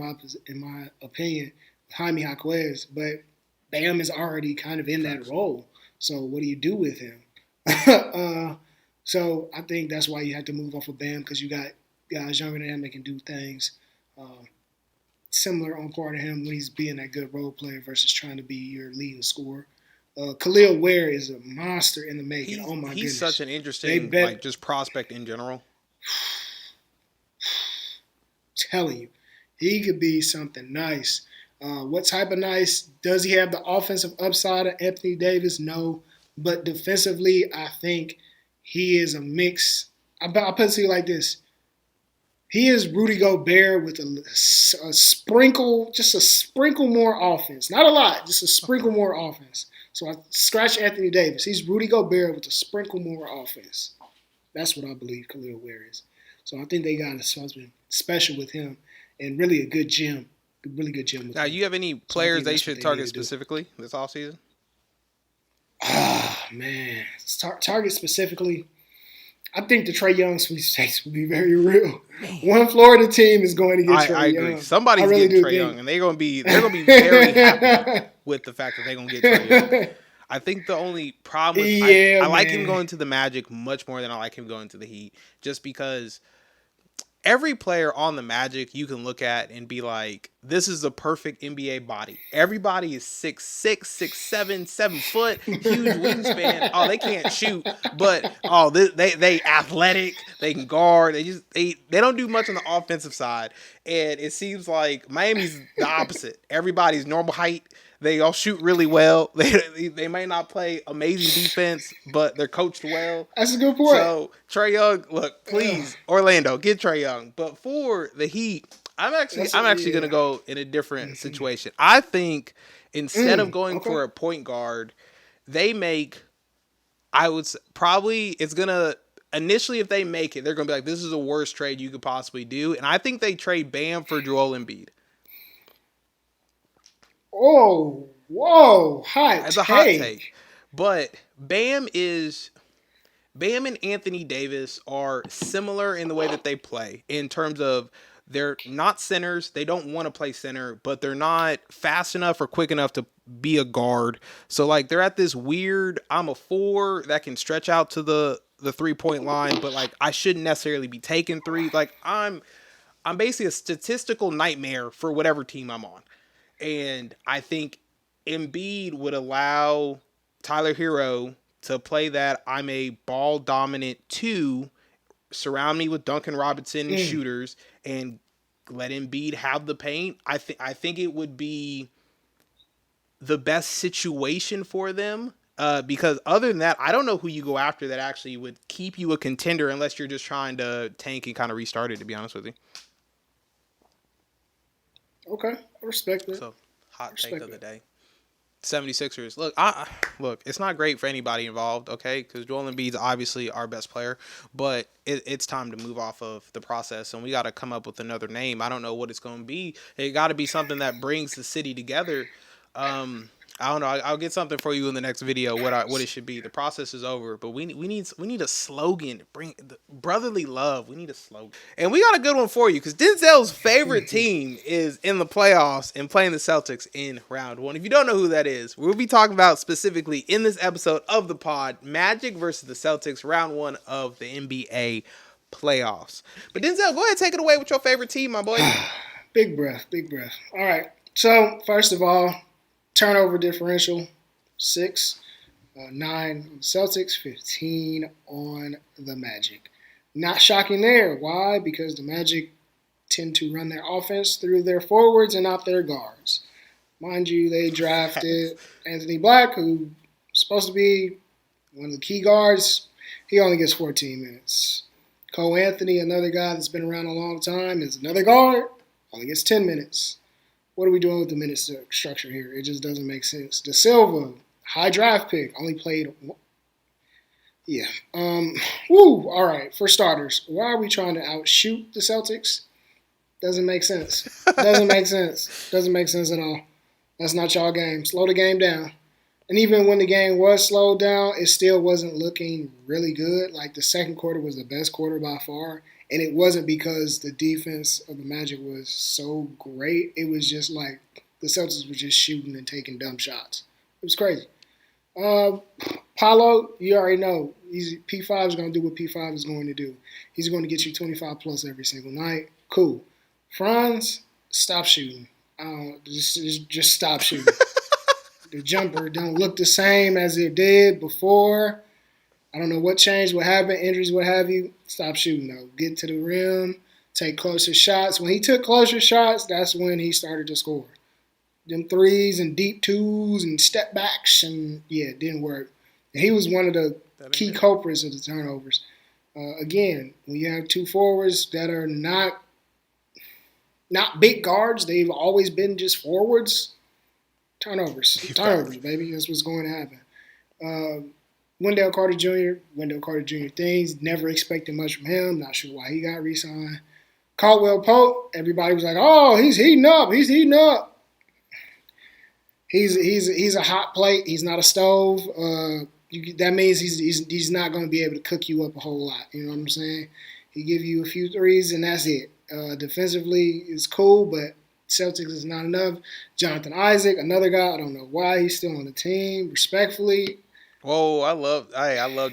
my opinion, Jaime Jaquez, but Bam is already kind of in that role. So what do you do with him? So I think that's why you have to move off of Bam, because you got guys younger than him that can do things similar on part of him when he's being that good role player versus trying to be your leading scorer. Khalil Ware is a monster in the making. Oh my goodness, He's such an interesting like just prospect in general. Telling you, he could be something nice. What type of nice? Does he have the offensive upside of Anthony Davis? No. But defensively, I think he is a mix. I'll put it to you like this. He is Rudy Gobert with a sprinkle, just a sprinkle more offense. Not a lot, just a sprinkle more offense. So I scratch Anthony Davis. He's Rudy Gobert with a sprinkle more offense. That's what I believe Khalil Ware is. So I think they got something special with him and really a good gym. Really good gym. Now, you have any players they should target specifically this offseason? Ah, man. Target specifically, I think the Trae Young sweepstakes will be very real. One Florida team is going to get Trae Young. I agree. Somebody's getting Trae Young, and they're going to be very happy with the fact that they're going to get Trae Young. I think the only problem is I like him going to the Magic much more than I like him going to the Heat, just because every player on the Magic you can look at and be like, this is the perfect NBA body. Everybody is 6'6", 6'7", 7 foot, huge wingspan. Oh, they can't shoot, but they athletic. They can guard. They don't do much on the offensive side, and it seems like Miami's the opposite. Everybody's normal height. They all shoot really well. They may not play amazing defense, but they're coached well. That's a good point. So Trae Young, look, please, Orlando, get Trae Young. But for the Heat, I'm actually going to go in a different situation. I think instead of going for a point guard, they make. I would probably it's gonna initially if they make it, they're gonna be like, this is the worst trade you could possibly do, and I think they trade Bam for Joel Embiid. Oh, whoa, That's a hot take. But Bam and Anthony Davis are similar in the way that they play in terms of they're not centers. They don't want to play center, but they're not fast enough or quick enough to be a guard. So like they're at this weird, I'm a 4 that can stretch out to the 3-point line, but like I shouldn't necessarily be taking 3. Like I'm basically a statistical nightmare for whatever team I'm on. And I think Embiid would allow Tyler Hero to play that I'm a ball dominant 2, surround me with Duncan Robinson and shooters, and let Embiid have the paint. I think it would be the best situation for them. Because other than that, I don't know who you go after that actually would keep you a contender unless you're just trying to tank and kind of restart it, to be honest with you. Okay, I respect that. So, I hot take respect of the that. day. 76ers. Look, it's not great for anybody involved, okay? Because Joel Embiid's obviously our best player, but it's time to move off of the process, and we got to come up with another name. I don't know what it's going to be. It got to be something that brings the city together. I don't know. I'll get something for you in the next video. What it should be. The process is over, but we need a slogan. Bring the brotherly love. We need a slogan, and we got a good one for you because Denzel's favorite team is in the playoffs and playing the Celtics in round one. If you don't know who that is, we'll be talking about specifically in this episode of the pod: Magic versus the Celtics, round one of the NBA playoffs. But Denzel, go ahead, take it away with your favorite team, my boy. Big breath, big breath. All right. So first of all, turnover differential 6, 9 on the Celtics, 15 on the Magic. Not shocking there. Why? Because the Magic tend to run their offense through their forwards and not their guards. Mind you, they drafted Anthony Black, who's supposed to be one of the key guards. He only gets 14 minutes. Cole Anthony, another guy that's been around a long time, is another guard, only gets 10 minutes. What are we doing with the minute structure here? It just doesn't make sense. De Silva, high draft pick, only played. Yeah. Woo. All right. For starters, why are we trying to outshoot the Celtics? Doesn't make sense. Doesn't make sense. Doesn't make sense at all. That's not y'all game. Slow the game down. And even when the game was slowed down, it still wasn't looking really good. Like the second quarter was the best quarter by far. And it wasn't because the defense of the Magic was so great. It was just like the Celtics were just shooting and taking dumb shots. It was crazy. Uh, Paulo, you already know. P5 is going to do what P5 is going to do. He's going to get you 25 plus every single night. Cool. Franz, stop shooting. Just stop shooting. The jumper don't look the same as it did before. I don't know what changed, what happened, injuries, what have you. Stop shooting though. Get to the rim, take closer shots. When he took closer shots, that's when he started to score. Them threes and deep twos and step backs, and yeah, it didn't work. And he was one of the key culprits of the turnovers. Again, when you have two forwards that are not big guards, they've always been just forwards. Turnovers, baby. That's what's going to happen. Wendell Carter Jr. Things. Never expected much from him. Not sure why he got re-signed. Caldwell Pope. Everybody was like, "Oh, he's heating up. He's heating up." He's a hot plate. He's not a stove. That means he's not going to be able to cook you up a whole lot. You know what I'm saying? He give you a few threes and that's it. Defensively is cool, but Celtics is not enough. Jonathan Isaac, another guy. I don't know why he's still on the team. Respectfully, Whoa, I love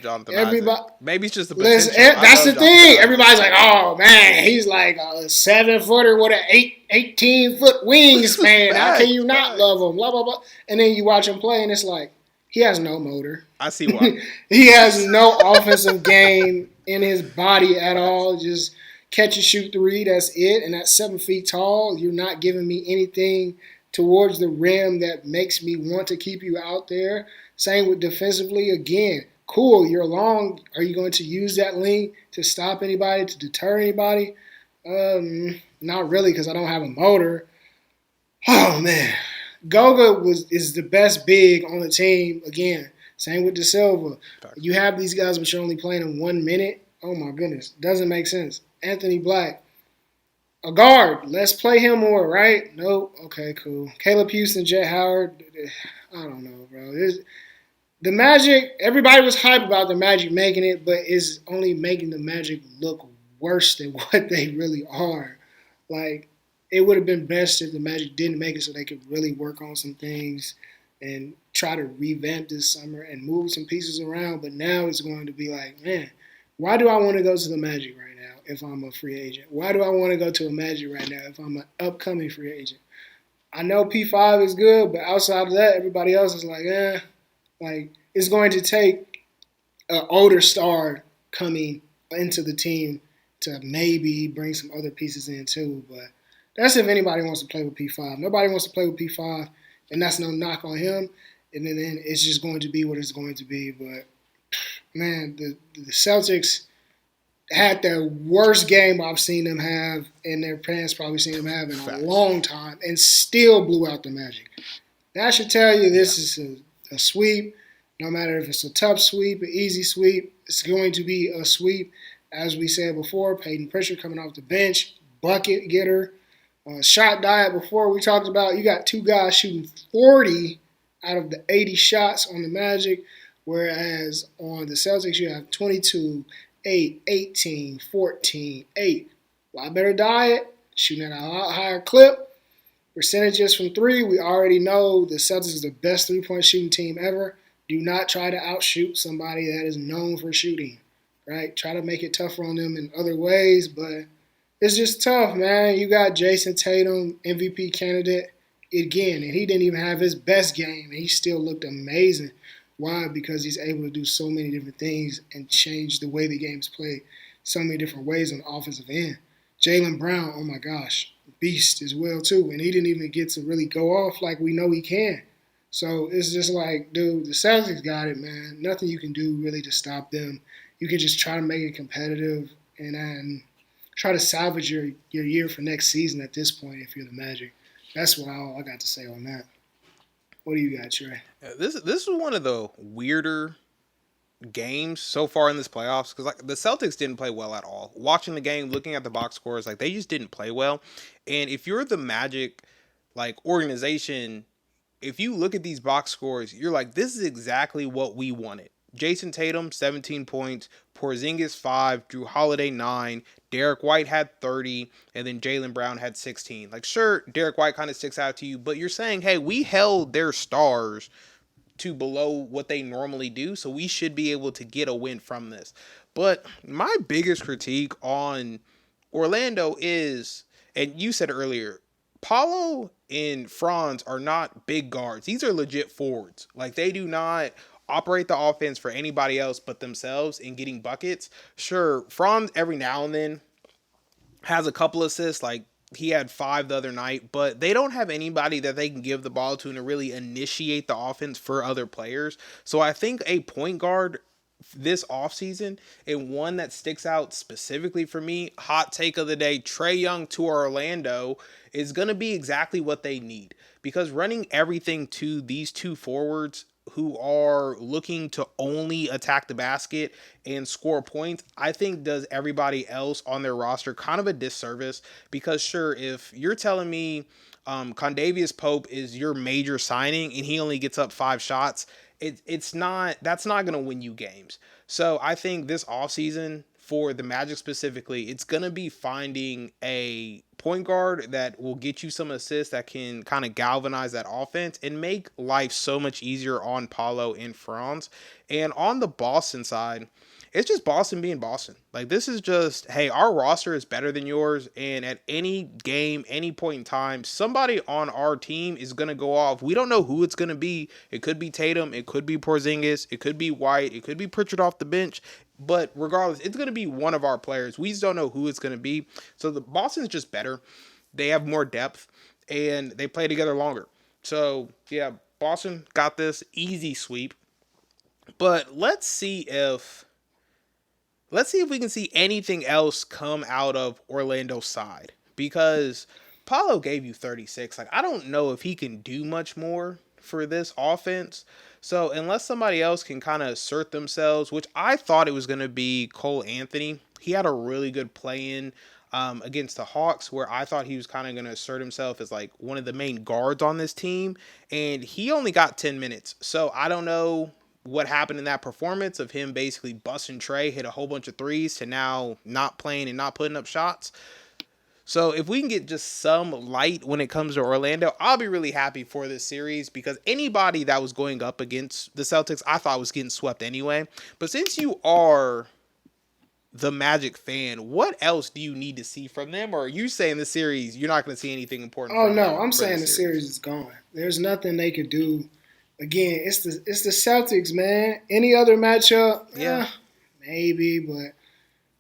Jonathan everybody. Isaac. Maybe it's just the Listen, potential. I that's love the Jonathan thing. Isaac. Everybody's like, "Oh man, he's like a 7-footer with an 18-foot wingspan. How can you not love him?" Blah blah blah. And then you watch him play, and it's like he has no motor. I see why. He has no offensive game in his body at all. Just catch and shoot three. That's it. And at 7 feet tall, you're not giving me anything towards the rim that makes me want to keep you out there. Same with defensively. Again, cool. You're long. Are you going to use that length to stop anybody, to deter anybody? Not really, because I don't have a motor. Oh man, Goga is the best big on the team. Again, same with De Silva. You have these guys, but you're only playing them 1 minute. Oh my goodness, doesn't make sense. Anthony Black, a guard. Let's play him more, right? Nope. Okay, cool. Caleb Houston, Jet Howard. I don't know, bro. The Magic. Everybody was hyped about the Magic making it, but it's only making the Magic look worse than what they really are. Like, it would have been best if the Magic didn't make it so they could really work on some things and try to revamp this summer and move some pieces around. But now it's going to be like, man, why do I want to go to the Magic right now if I'm a free agent? Why do I want to go to a Magic right now if I'm an upcoming free agent? I know P5 is good, but outside of that, everybody else is like, like it's going to take an older star coming into the team to maybe bring some other pieces in too. But that's if anybody wants to play with P5. Nobody wants to play with P5, and that's no knock on him. And then it's just going to be what it's going to be. But man, the Celtics, had the worst game I've seen them have, and their fans probably seen them have in a Facts. long time, and still blew out the Magic. That should tell you Yeah. this is a sweep. No matter if it's a tough sweep, an easy sweep, it's going to be a sweep. As we said before, Peyton Pritchard coming off the bench, bucket getter, shot diet. Before we talked about, you got two guys shooting 40 out of the 80 shots on the Magic, whereas on the Celtics you have 22, 8, 18, 14, 8. A lot better diet, shooting at a lot higher clip. Percentages from three, we already know the Celtics is the best three-point shooting team ever. Do not try to outshoot somebody that is known for shooting, right? Try to make it tougher on them in other ways, but it's just tough, man. You got Jason Tatum, MVP candidate, again, and he didn't even have his best game, and he still looked amazing. Why? Because he's able to do so many different things and change the way the game is played so many different ways on the offensive end. Jaylen Brown, oh my gosh, beast as well too, and he didn't even get to really go off like we know he can. So it's just like, dude, the Celtics got it, man. Nothing you can do really to stop them. You can just try to make it competitive and try to salvage your year for next season at this point if you're the Magic. That's what all I got to say on that. What do you got, Trey? This is one of the weirder games so far in this playoffs because like the Celtics didn't play well at all. Watching the game, looking at the box scores, like they just didn't play well. And if you're the Magic like organization, if you look at these box scores, you're like, this is exactly what we wanted. Jason Tatum, 17 points. Porzingis, 5. Drew Holiday, 9. Derek White had 30. And then Jaylen Brown had 16. Like, sure, Derek White kind of sticks out to you, but you're saying, hey, we held their stars to below what they normally do, so we should be able to get a win from this. But my biggest critique on Orlando is, and you said earlier, Paulo and Franz are not big guards. These are legit forwards. Like, they do not operate the offense for anybody else but themselves in getting buckets. Sure, Franz every now and then has a couple assists, like he had 5 the other night, but they don't have anybody that they can give the ball to and to really initiate the offense for other players. So I think a point guard this offseason, and one that sticks out specifically for me, hot take of the day, Trae Young to Orlando, is going to be exactly what they need. Because running everything to these two forwards who are looking to only attack the basket and score points, I think does everybody else on their roster kind of a disservice. Because sure, if you're telling me Condavious Pope is your major signing and he only gets up 5 shots, it's not, that's not going to win you games. So I think this offseason for the Magic specifically, it's going to be finding a point guard that will get you some assists that can kind of galvanize that offense and make life so much easier on Paulo and Franz. And on the Boston side, it's just Boston being Boston. Like, this is just, hey, our roster is better than yours, and at any game, any point in time, somebody on our team is going to go off. We don't know who it's going to be. It could be Tatum, it could be Porzingis, it could be White, it could be Pritchard off the bench, but regardless, it's going to be one of our players. We just don't know who it's going to be. So the Boston's just better. They have more depth, and they play together longer. So, yeah, Boston got this easy sweep. But let's see if we can see anything else come out of Orlando's side, because Paulo gave you 36. Like, I don't know if he can do much more for this offense. So unless somebody else can kind of assert themselves, which I thought it was going to be Cole Anthony. He had a really good play-in against the Hawks, where I thought he was kind of going to assert himself as like one of the main guards on this team, and he only got 10 minutes. So I don't know what happened in that performance of him basically busting Trae, hit a whole bunch of threes, to now not playing and not putting up shots. So if we can get just some light when it comes to Orlando, I'll be really happy for this series, because anybody that was going up against the Celtics, I thought was getting swept anyway. But since you are the Magic fan, what else do you need to see from them? Or are you saying the series, you're not going to see anything important Oh from no, them I'm for saying the series is gone. There's nothing they could do. Again, it's the Celtics, man. Any other matchup, Yeah. maybe, but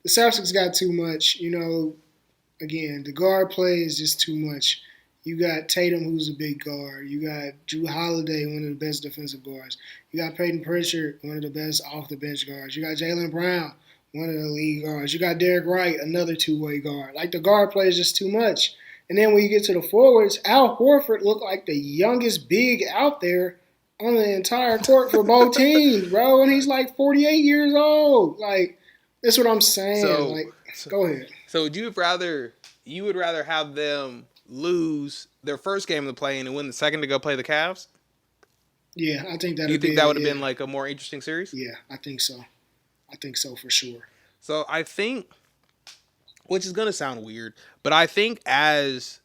the Celtics got too much. Again, the guard play is just too much. You got Tatum, who's a big guard. You got Drew Holiday, one of the best defensive guards. You got Peyton Pritchard, one of the best off the bench guards. You got Jaylen Brown, one of the lead guards. You got Derek Wright, another two-way guard. Like the guard play is just too much. And then when you get to the forwards, Al Horford looked like the youngest big out there on the entire court for both teams, bro. And he's like 48 years old. Like, that's what I'm saying. So, Like, go ahead. So you would rather have them lose their first game of the play-in and win the second to go play the Cavs? Yeah, I think that. You think that would have been like a more interesting series? Yeah, I think so. I think so for sure. So I think, which is gonna sound weird, but I think because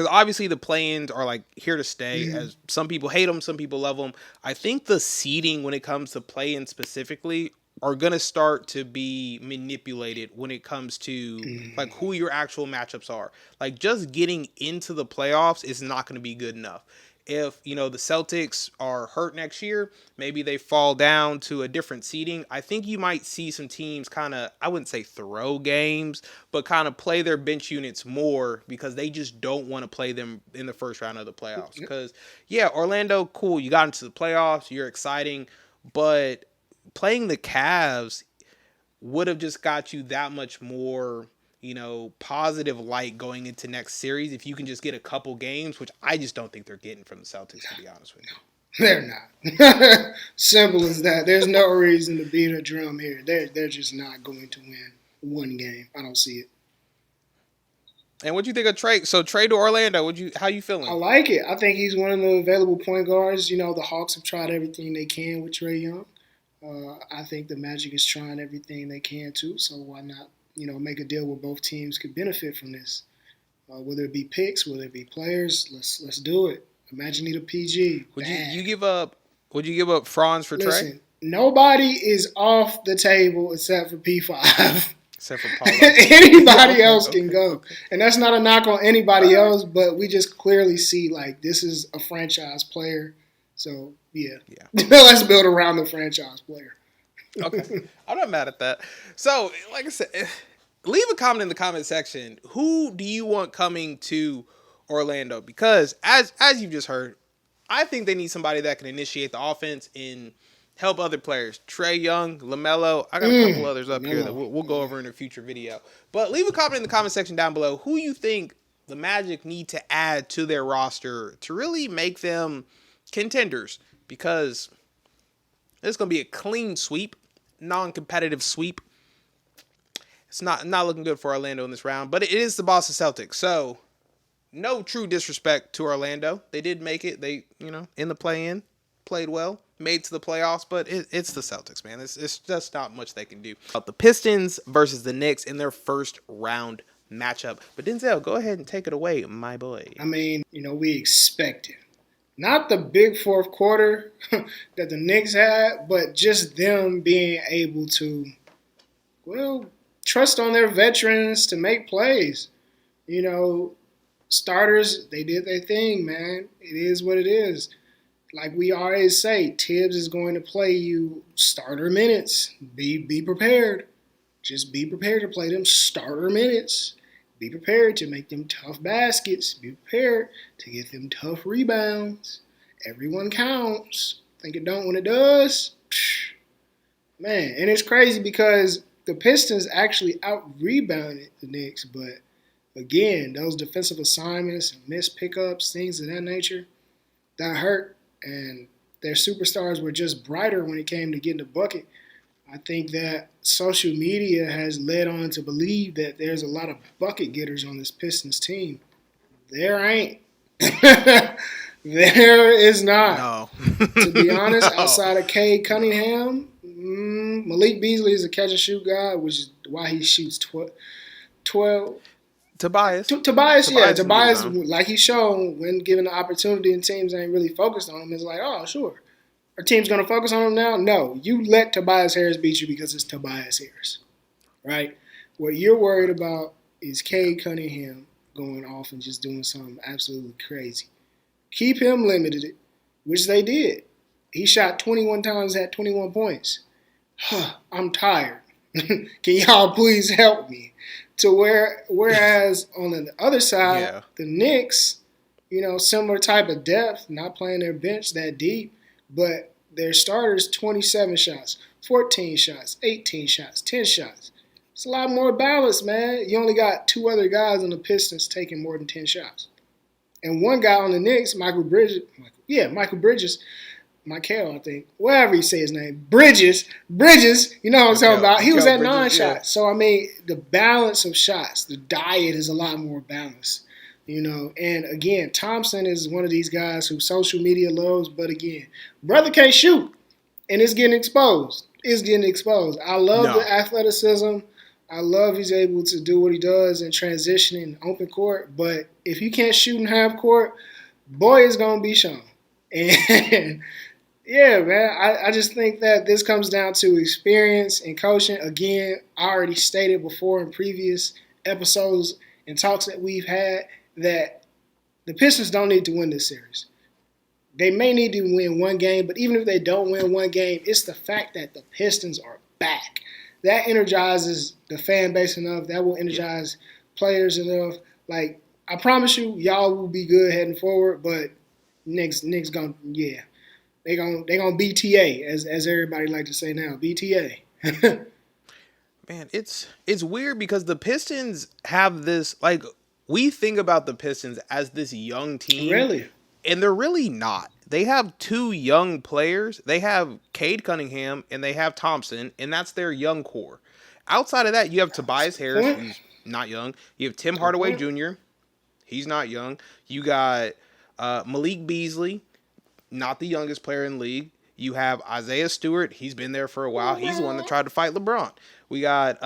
obviously the play-ins are like here to stay. Mhm. As some people hate them, some people love them. I think the seeding when it comes to play-in specifically are gonna start to be manipulated when it comes to like who your actual matchups are. Like just getting into the playoffs is not gonna be good enough. If the Celtics are hurt next year, maybe they fall down to a different seeding. I think you might see some teams kind of, I wouldn't say throw games, but kind of play their bench units more because they just don't want to play them in the first round of the playoffs. Because yeah, Orlando, cool, you got into the playoffs, you're exciting, but playing the Cavs would have just got you that much more positive light going into next series if you can just get a couple games, which I just don't think they're getting from the Celtics, to be honest with you. They're not. Simple as that. There's no reason to beat a drum here. They're just not going to win one game. I don't see it. And what do you think of Trey? So Trey to Orlando, how you feeling? I like it. I think he's one of the available point guards. The Hawks have tried everything they can with Trae Young. I think the Magic is trying everything they can too. So why not? Make a deal where both teams could benefit from this. Whether it be picks, whether it be players, let's do it. Imagine need a PG. Would you give up? Would you give up Franz for Listen, Trey? Nobody is off the table except for P5. Except for Paulo. Anybody else can go, and that's not a knock on anybody else. But we just clearly see like this is a franchise player. So yeah. Let's build around the franchise player. Okay, I'm not mad at that. So, like I said, leave a comment in the comment section. Who do you want coming to Orlando? Because as you've just heard, I think they need somebody that can initiate the offense and help other players. Trae Young, LaMelo. I got a couple others up here that we'll go over in a future video. But leave a comment in the comment section down below. Who you think the Magic need to add to their roster to really make them contenders? Because it's going to be a clean sweep. Non-competitive sweep. It's not looking good for Orlando in this round, but it is the Boston Celtics. So, no true disrespect to Orlando. They did make it. They, in the play-in, played well, made to the playoffs, but it's the Celtics, man. It's just not much they can do. The Pistons versus the Knicks in their first round matchup. But Denzel, go ahead and take it away, my boy. I mean, we expected. Not the big fourth quarter that the Knicks had, but just them being able to, trust on their veterans to make plays. Starters, they did their thing, man. It is what it is. Like we always say, Tibbs is going to play you starter minutes. Be prepared. Just be prepared to play them starter minutes. Be prepared to make them tough baskets. Be prepared to get them tough rebounds. Everyone counts. Think it don't when it does. Man, and it's crazy because the Pistons actually out-rebounded the Knicks, but again, those defensive assignments and missed pickups, things of that nature, that hurt, and their superstars were just brighter when it came to getting the bucket. I think that social media has led on to believe that there's a lot of bucket getters on this Pistons team. There ain't. There is not. No. To be honest, outside of Cade Cunningham, Malik Beasley is a catch-and-shoot guy, which is why he shoots 12. Tobias. Tobias, like he's shown, when given the opportunity and teams ain't really focused on him, it's like, oh, sure. Our team's going to focus on him now? No. You let Tobias Harris beat you because it's Tobias Harris, right? What you're worried about is Cade Cunningham going off and just doing something absolutely crazy. Keep him limited, which they did. He shot 21 times, had 21 points. I'm tired. Can y'all please help me? Whereas on the other side, the Knicks, similar type of depth, not playing their bench that deep, but their starters 27 shots, 14 shots, 18 shots, 10 shots. It's a lot more balanced, man. You only got 2 other guys on the Pistons taking more than 10 shots. And one guy on the Knicks, Michael Bridges, Michael, I think, whatever you say his name, Bridges, you know what I'm talking about. He was at 9 shots. So, I mean, the balance of shots, the diet is a lot more balanced, you know. And, again, Thompson is one of these guys who social media loves, but, again, brother can't shoot, and it's getting exposed. I love the athleticism. I love he's able to do what he does in transition in open court, but if you can't shoot in half court, boy, it's going to be shown. And yeah, man, I just think that this comes down to experience and coaching. Again, I already stated before in previous episodes and talks that we've had that the Pistons don't need to win this series. They may need to win one game, but even if they don't win one game, it's the fact that the Pistons are back. That energizes the fan base enough. That will energize players enough. Like, I promise you, y'all will be good heading forward, but Knicks gonna, yeah. They gonna BTA, as everybody like to say now, BTA. Man, it's weird because the Pistons have this, like, we think about the Pistons as this young team. Really? And they're really not. They have 2 young players. They have Cade Cunningham and they have Thompson, and that's their young core. Outside of that, you have Tobias Harris, who's not young. You have Tim Hardaway Jr., he's not young. You got Malik Beasley, not the youngest player in the league. You have Isaiah Stewart. He's been there for a while. He's the one that tried to fight LeBron. We got,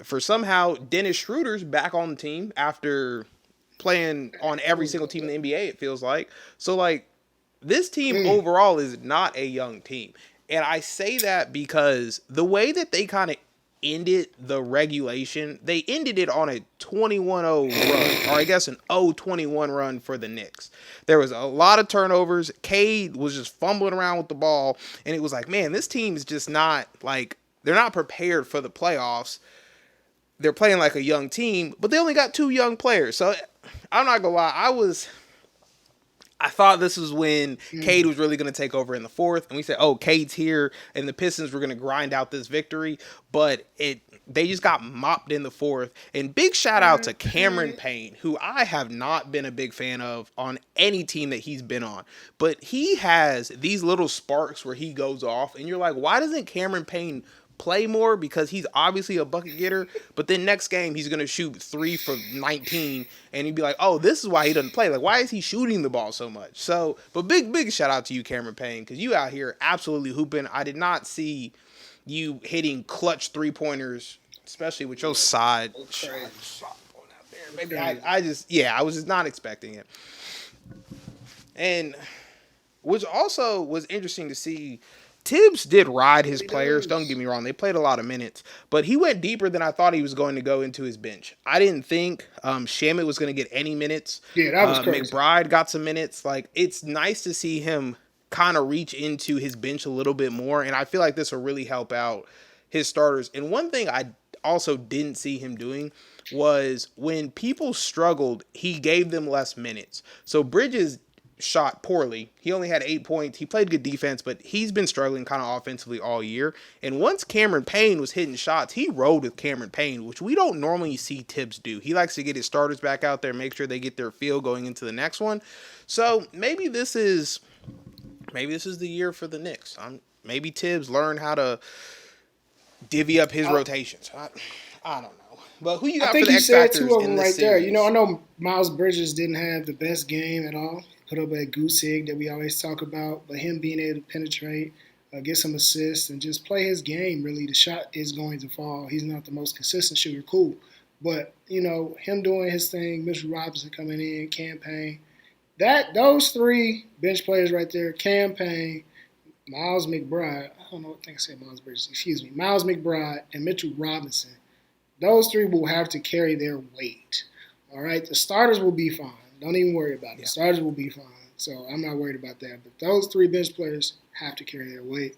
for somehow, Dennis Schroeder's back on the team after playing on every single team in the NBA, it feels like. So, like, this team overall is not a young team. And I say that because the way that they kind of ended the regulation, they ended it on a 21-0 run, or I guess an 0-21 run for the Knicks. There was a lot of turnovers. Cade was just fumbling around with the ball, and it was like, man, this team is just not, like, they're not prepared for the playoffs. They're playing like a young team, but they only got 2 young players. So I'm not gonna lie, I thought this was when Cade was really going to take over in the 4th, and we said, oh, Cade's here, and the Pistons were going to grind out this victory, but they just got mopped in the 4th. And big shout out to Cameron Payne, who I have not been a big fan of on any team that he's been on, but he has these little sparks where he goes off, and you're like, why doesn't Cameron Payne play more? Because he's obviously a bucket getter, but then next game he's gonna shoot 3 for 19, and you'd be like, oh, this is why he doesn't play. Like, why is he shooting the ball so much? So, but big shout out to you, Cameron Payne, because you out here absolutely hooping. I did not see you hitting clutch 3-pointers, especially with your side shot going out there. Maybe I was just not expecting it. And which also was interesting to see, Tibbs did ride his players. Don't get me wrong. They played a lot of minutes. But he went deeper than I thought he was going to go into his bench. I didn't think Shamet was going to get any minutes. Yeah, that was crazy. McBride got some minutes. Like, it's nice to see him kind of reach into his bench a little bit more. And I feel like this will really help out his starters. And one thing I also didn't see him doing was when people struggled, he gave them less minutes. So Bridges shot poorly. He only had 8 points. He played good defense, but he's been struggling kind of offensively all year. And once Cameron Payne was hitting shots, he rode with Cameron Payne, which we don't normally see Tibbs do. He likes to get his starters back out there, make sure they get their feel going into the next one. So maybe this is the year for the Knicks. Maybe Tibbs learned how to divvy up his rotations. I don't know. But who you got for the X factors in this series? I think you said 2 of them right there. You know, I know Miles Bridges didn't have the best game at all. Put up a goose egg that we always talk about, but him being able to penetrate, get some assists, and just play his game, really, the shot is going to fall. He's not the most consistent shooter, cool. But, you know, him doing his thing, Mitchell Robinson coming in, Cam Payne, those 3 bench players right there, Cam Payne, Miles McBride, I don't know, I think I said Miles Bridges, Miles McBride and Mitchell Robinson, those 3 will have to carry their weight. All right, the starters will be fine. Don't even worry about it. The starters will be fine. So I'm not worried about that. But those 3 bench players have to carry their weight.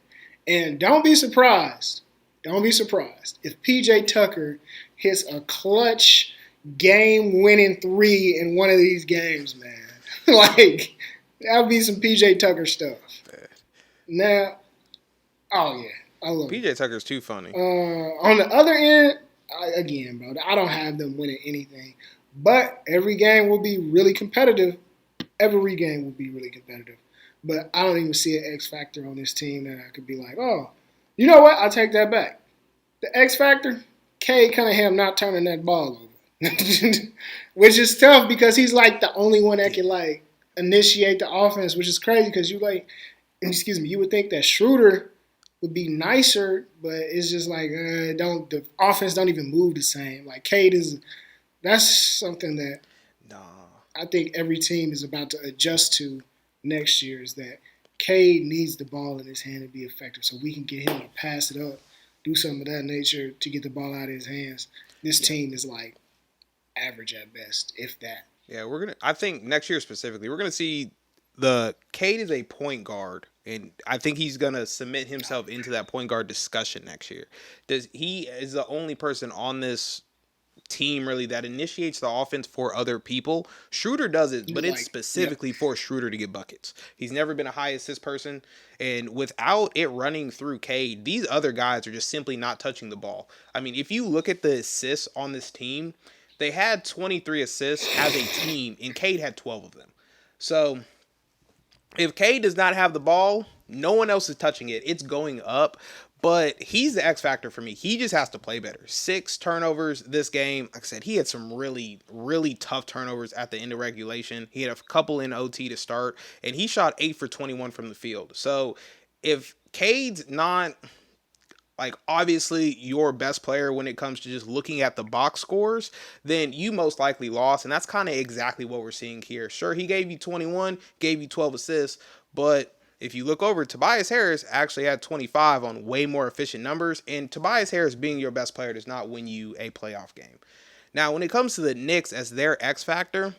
And don't be surprised. If PJ Tucker hits a clutch game-winning 3 in one of these games, man. Like, that would be some PJ Tucker stuff. Now, Oh yeah, I love him. PJ Tucker's too funny. On the other end, again, bro, I don't have them winning anything, but every game will be really competitive. Every game will be really competitive. But I don't even see an X factor on this team that I could be like, oh, you know what? I'll take that back. The X factor, Cade Cunningham not turning that ball over, which is tough because he's like the only one that can like initiate the offense, which is crazy because you like, excuse me, you would think that Schroeder would be nicer, but it's just like don't the offense don't even move the same. Like Cade is that's something that Nah. I think every team is about to adjust to next year is that Cade needs the ball in his hand to be effective, so we can get him to pass it up, do something of that nature to get the ball out of his hands. This Yeah. team is like average at best, if that. Yeah, I think next year specifically, we're gonna see the Cade is a point guard, and I think he's gonna submit himself into that point guard discussion next year. He is the only person on this team really that initiates the offense for other people. Schroeder does it, but it's Like, yeah, specifically for Schroeder to get buckets. He's never been a high assist person, and without it running through Cade, these other guys are just simply not touching the ball. I mean, if you look at the assists on this team, they had 23 assists as a team, and Cade had 12 of them. So if Cade does not have the ball, no one else is touching it. It's going up. But he's the X factor for me. He just has to play better. 6 turnovers this game. Like I said, he had some really, really tough turnovers at the end of regulation. He had a couple in OT to start, and he shot 8 for 21 from the field. So if Cade's not like obviously your best player when it comes to just looking at the box scores, then you most likely lost. And that's kind of exactly what we're seeing here. Sure, he gave you 21, gave you 12 assists, but if you look over, Tobias Harris actually had 25 on way more efficient numbers, and Tobias Harris being your best player does not win you a playoff game. Now, when it comes to the Knicks as their X factor,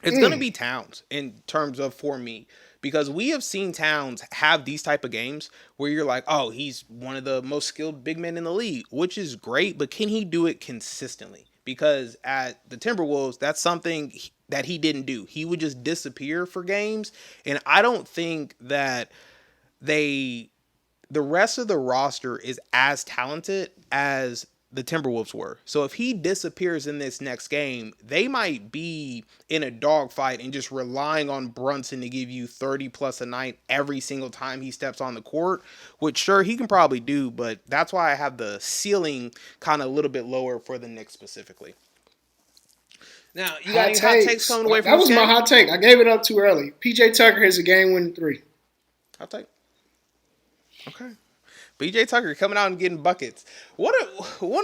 it's going to be Towns in terms of for me because we have seen Towns have these type of games where you're like, oh, he's one of the most skilled big men in the league, which is great, but can he do it consistently? Because at the Timberwolves, that's something that he didn't do. He would just disappear for games, and I don't think that they the rest of the roster is as talented as the Timberwolves were. So if he disappears in this next game, they might be in a dogfight and just relying on Brunson to give you 30 plus a night every single time he steps on the court, which sure he can probably do, but that's why I have the ceiling kind of a little bit lower for the Knicks specifically. Now, you got any hot takes coming away from That this was my game? hot take. I gave it up too early. PJ Tucker has a game winning 3. Hot take. Okay. BJ Tucker coming out and getting buckets. One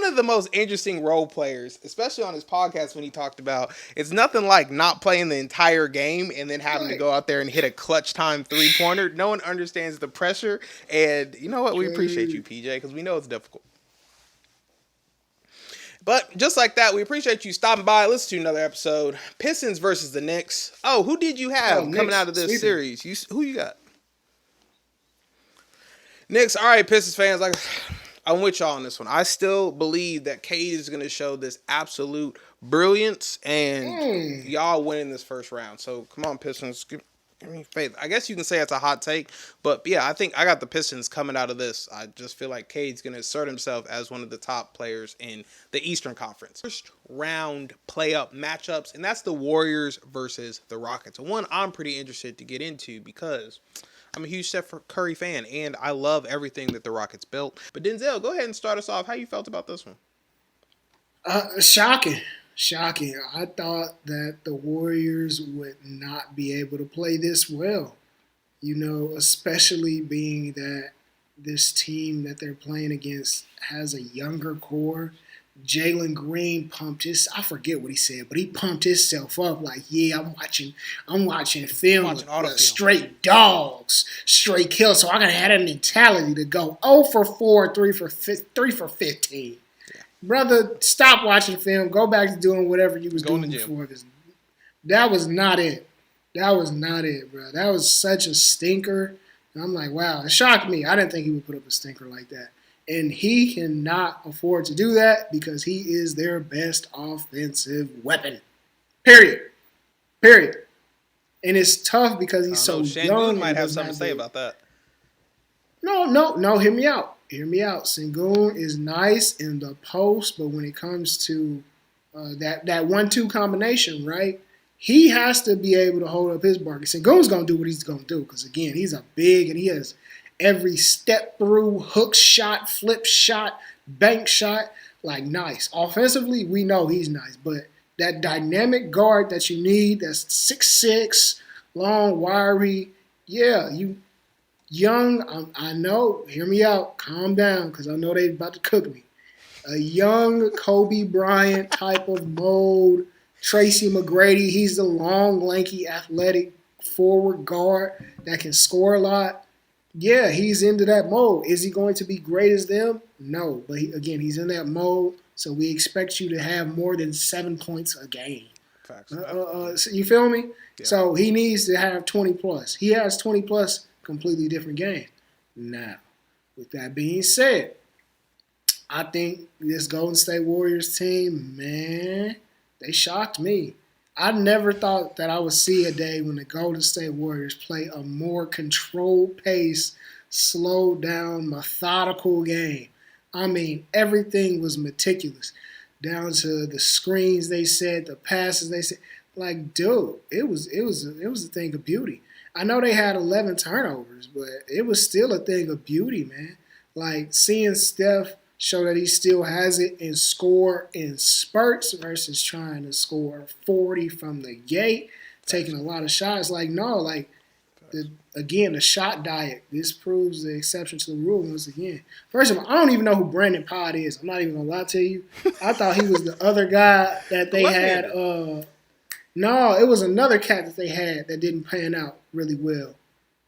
of the most interesting role players, especially on his podcast when he talked about it's nothing like not playing the entire game and then having to go out there and hit a clutch time 3-pointer. No one understands the pressure, and you know what? We appreciate you, PJ, because we know it's difficult. But just like that, we appreciate you stopping by. Listen to another episode. Pistons versus the Knicks. Oh, who did you have coming Knicks, out of this sweeping. series? Who you got? Knicks. All right, Pistons fans. I'm with y'all on this one. I still believe that Cade is going to show this absolute brilliance, and y'all winning this first round. So come on, Pistons. Give me faith. I guess you can say it's a hot take, but yeah, I think I got the Pistons coming out of this. I just feel like Cade's going to assert himself as one of the top players in the Eastern Conference. First round play-up matchups, and that's the Warriors versus the Rockets. One I'm pretty interested to get into because I'm a huge Steph Curry fan, and I love everything that the Rockets built. But Denzel, go ahead and start us off. How you felt about this one? Shocking. I thought that the Warriors would not be able to play this well. You know, especially being that this team that they're playing against has a younger core. Jalen Green I forget what he said, but he pumped himself up like, yeah, I'm watching film, straight dogs, straight kills. So I gotta have that mentality to go 0 for 4, 3 for 15. Yeah. Brother, stop watching film. Go back to doing whatever you was doing before this. That was not it. Bro. That was such a stinker. And I'm like, wow, it shocked me. I didn't think he would put up a stinker like that. And he cannot afford to do that because he is their best offensive weapon. Period. And it's tough because he's so young. Might have something to say about that. No. Hear me out. Hear me out. Sengun is nice in the post, but when it comes to that 1-2 combination, right? He has to be able to hold up his bark. Sengun's gonna do what he's gonna do because again, he's a big and he has every step through, hook shot, flip shot, bank shot, like nice. Offensively, we know he's nice, but that dynamic guard that you need, that's 6'6", long, wiry, yeah, you young, I know, hear me out, calm down, because I know they about to cook me. A young Kobe Bryant type of mold, Tracy McGrady, he's the long, lanky, athletic forward guard that can score a lot. Yeah, he's into that mold. Is he going to be great as them? No, but again, he's in that mold, so we expect you to have more than 7 points a game. Facts. So you feel me? Yeah. So he needs to have 20 plus. He has 20 plus, completely different game. Now, with that being said, I think this Golden State Warriors team, man, they shocked me. I never thought that I would see a day when the Golden State Warriors play a more controlled pace, slowed down, methodical game. I mean, everything was meticulous, down to the screens they set, the passes they set. Like, dude, it was a thing of beauty. I know they had 11 turnovers, but it was still a thing of beauty, man. Like, seeing Steph show that he still has it and score in spurts versus trying to score 40 from the gate, taking a lot of shots. Like, no, like, the shot diet. This proves the exception to the rule once again. First of all, I don't even know who Brandon Pod is. I'm not even going to lie to you. I thought he was the other guy that they had. No, it was another cat that they had that didn't pan out really well.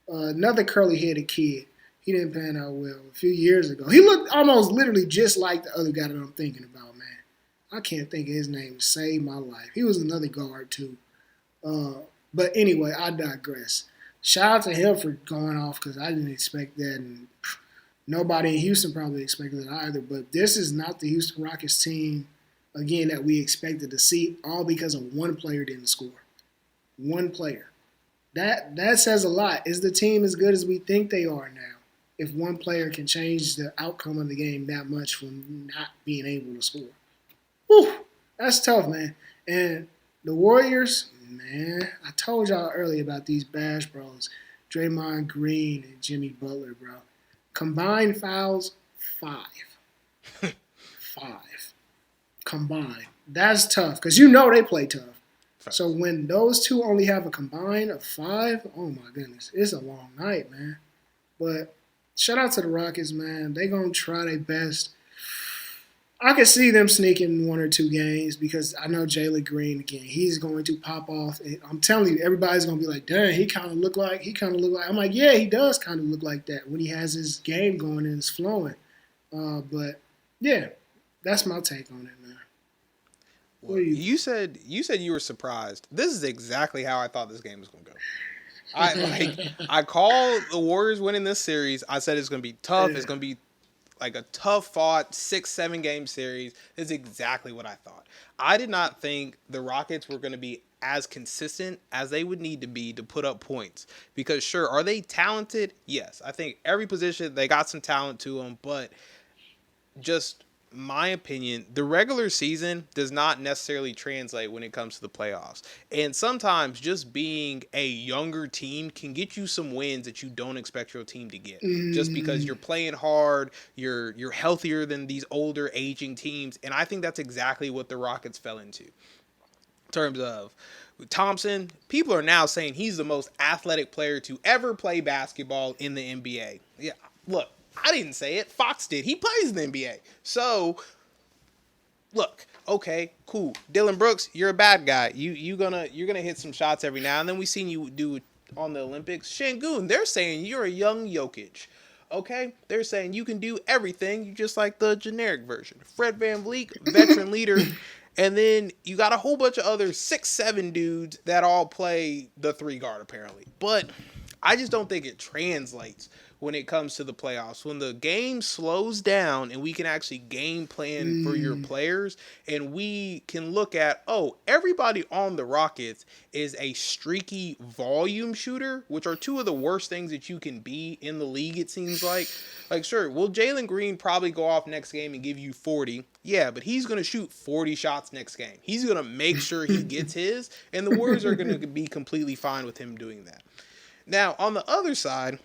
Another curly-headed kid. He didn't pan out well a few years ago. He looked almost literally just like the other guy that I'm thinking about, man. I can't think of his name to save my life. He was another guard, too. But anyway, I digress. Shout out to him for going off because I didn't expect that. And nobody in Houston probably expected it either. But this is not the Houston Rockets team, again, that we expected to see, all because of one player didn't score. One player. That says a lot. Is the team as good as we think they are now? If one player can change the outcome of the game that much from not being able to score. Whew, that's tough, man. And the Warriors, man, I told y'all earlier about these Bash Bros, Draymond Green and Jimmy Butler, bro. Combined fouls, 5. 5. Combined. That's tough, because you know they play tough. So when those two only have a combined of 5, oh my goodness, it's a long night, man. But shout out to the Rockets, man. They gonna try their best. I can see them sneaking 1 or 2 games because I know Jalen Green again. He's going to pop off. I'm telling you, everybody's gonna be like, "Dang, he kind of look like." I'm like, yeah, he does kind of look like that when he has his game going and it's flowing. But yeah, that's my take on it, man. Well, you said you were surprised. This is exactly how I thought this game was gonna go. I called the Warriors winning this series. I said it's gonna be tough. It's gonna be like a tough fought 6-7 game series. This is exactly what I thought. I did not think the Rockets were gonna be as consistent as they would need to be to put up points. Because sure, are they talented? Yes. I think every position they got some talent to them, but just my opinion, the regular season does not necessarily translate when it comes to the playoffs. And sometimes just being a younger team can get you some wins that you don't expect your team to get. Just because you're playing hard, you're healthier than these older aging teams. And I think that's exactly what the Rockets fell into. In terms of Thompson, people are now saying he's the most athletic player to ever play basketball in the NBA. Yeah, look. I didn't say it. Fox did. He plays in the NBA. So, look, okay, cool. Dylan Brooks, you're a bad guy. You're gonna hit some shots every now and then. We seen you do on the Olympics. Şengün, they're saying you're a young Jokic. Okay? They're saying you can do everything. You just like the generic version. Fred VanVleet, veteran leader. And then you got a whole bunch of other 6'7" dudes that all play the 3 guard apparently. But I just don't think it translates when it comes to the playoffs. When the game slows down and we can actually game plan for your Mm, players and we can look at, oh, everybody on the Rockets is a streaky volume shooter, which are two of the worst things that you can be in the league, it seems like. Like, sure, will Jalen Green probably go off next game and give you 40? Yeah, but he's going to shoot 40 shots next game. He's going to make sure he gets his, and the Warriors are going to be completely fine with him doing that. Now, on the other side,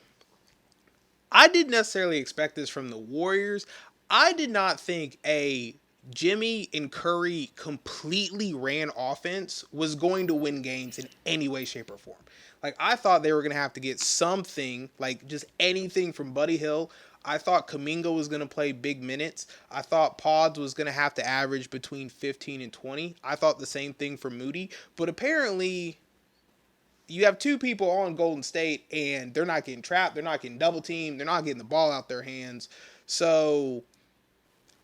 I didn't necessarily expect this from the Warriors. I did not think a Jimmy and Curry completely ran offense was going to win games in any way, shape, or form. Like, I thought they were going to have to get something, like just anything from Buddy Hill. I thought Kaminga was going to play big minutes. I thought Pods was going to have to average between 15 and 20. I thought the same thing for Moody. But apparently, you have two people on Golden State and they're not getting trapped, they're not getting double teamed, they're not getting the ball out their hands. So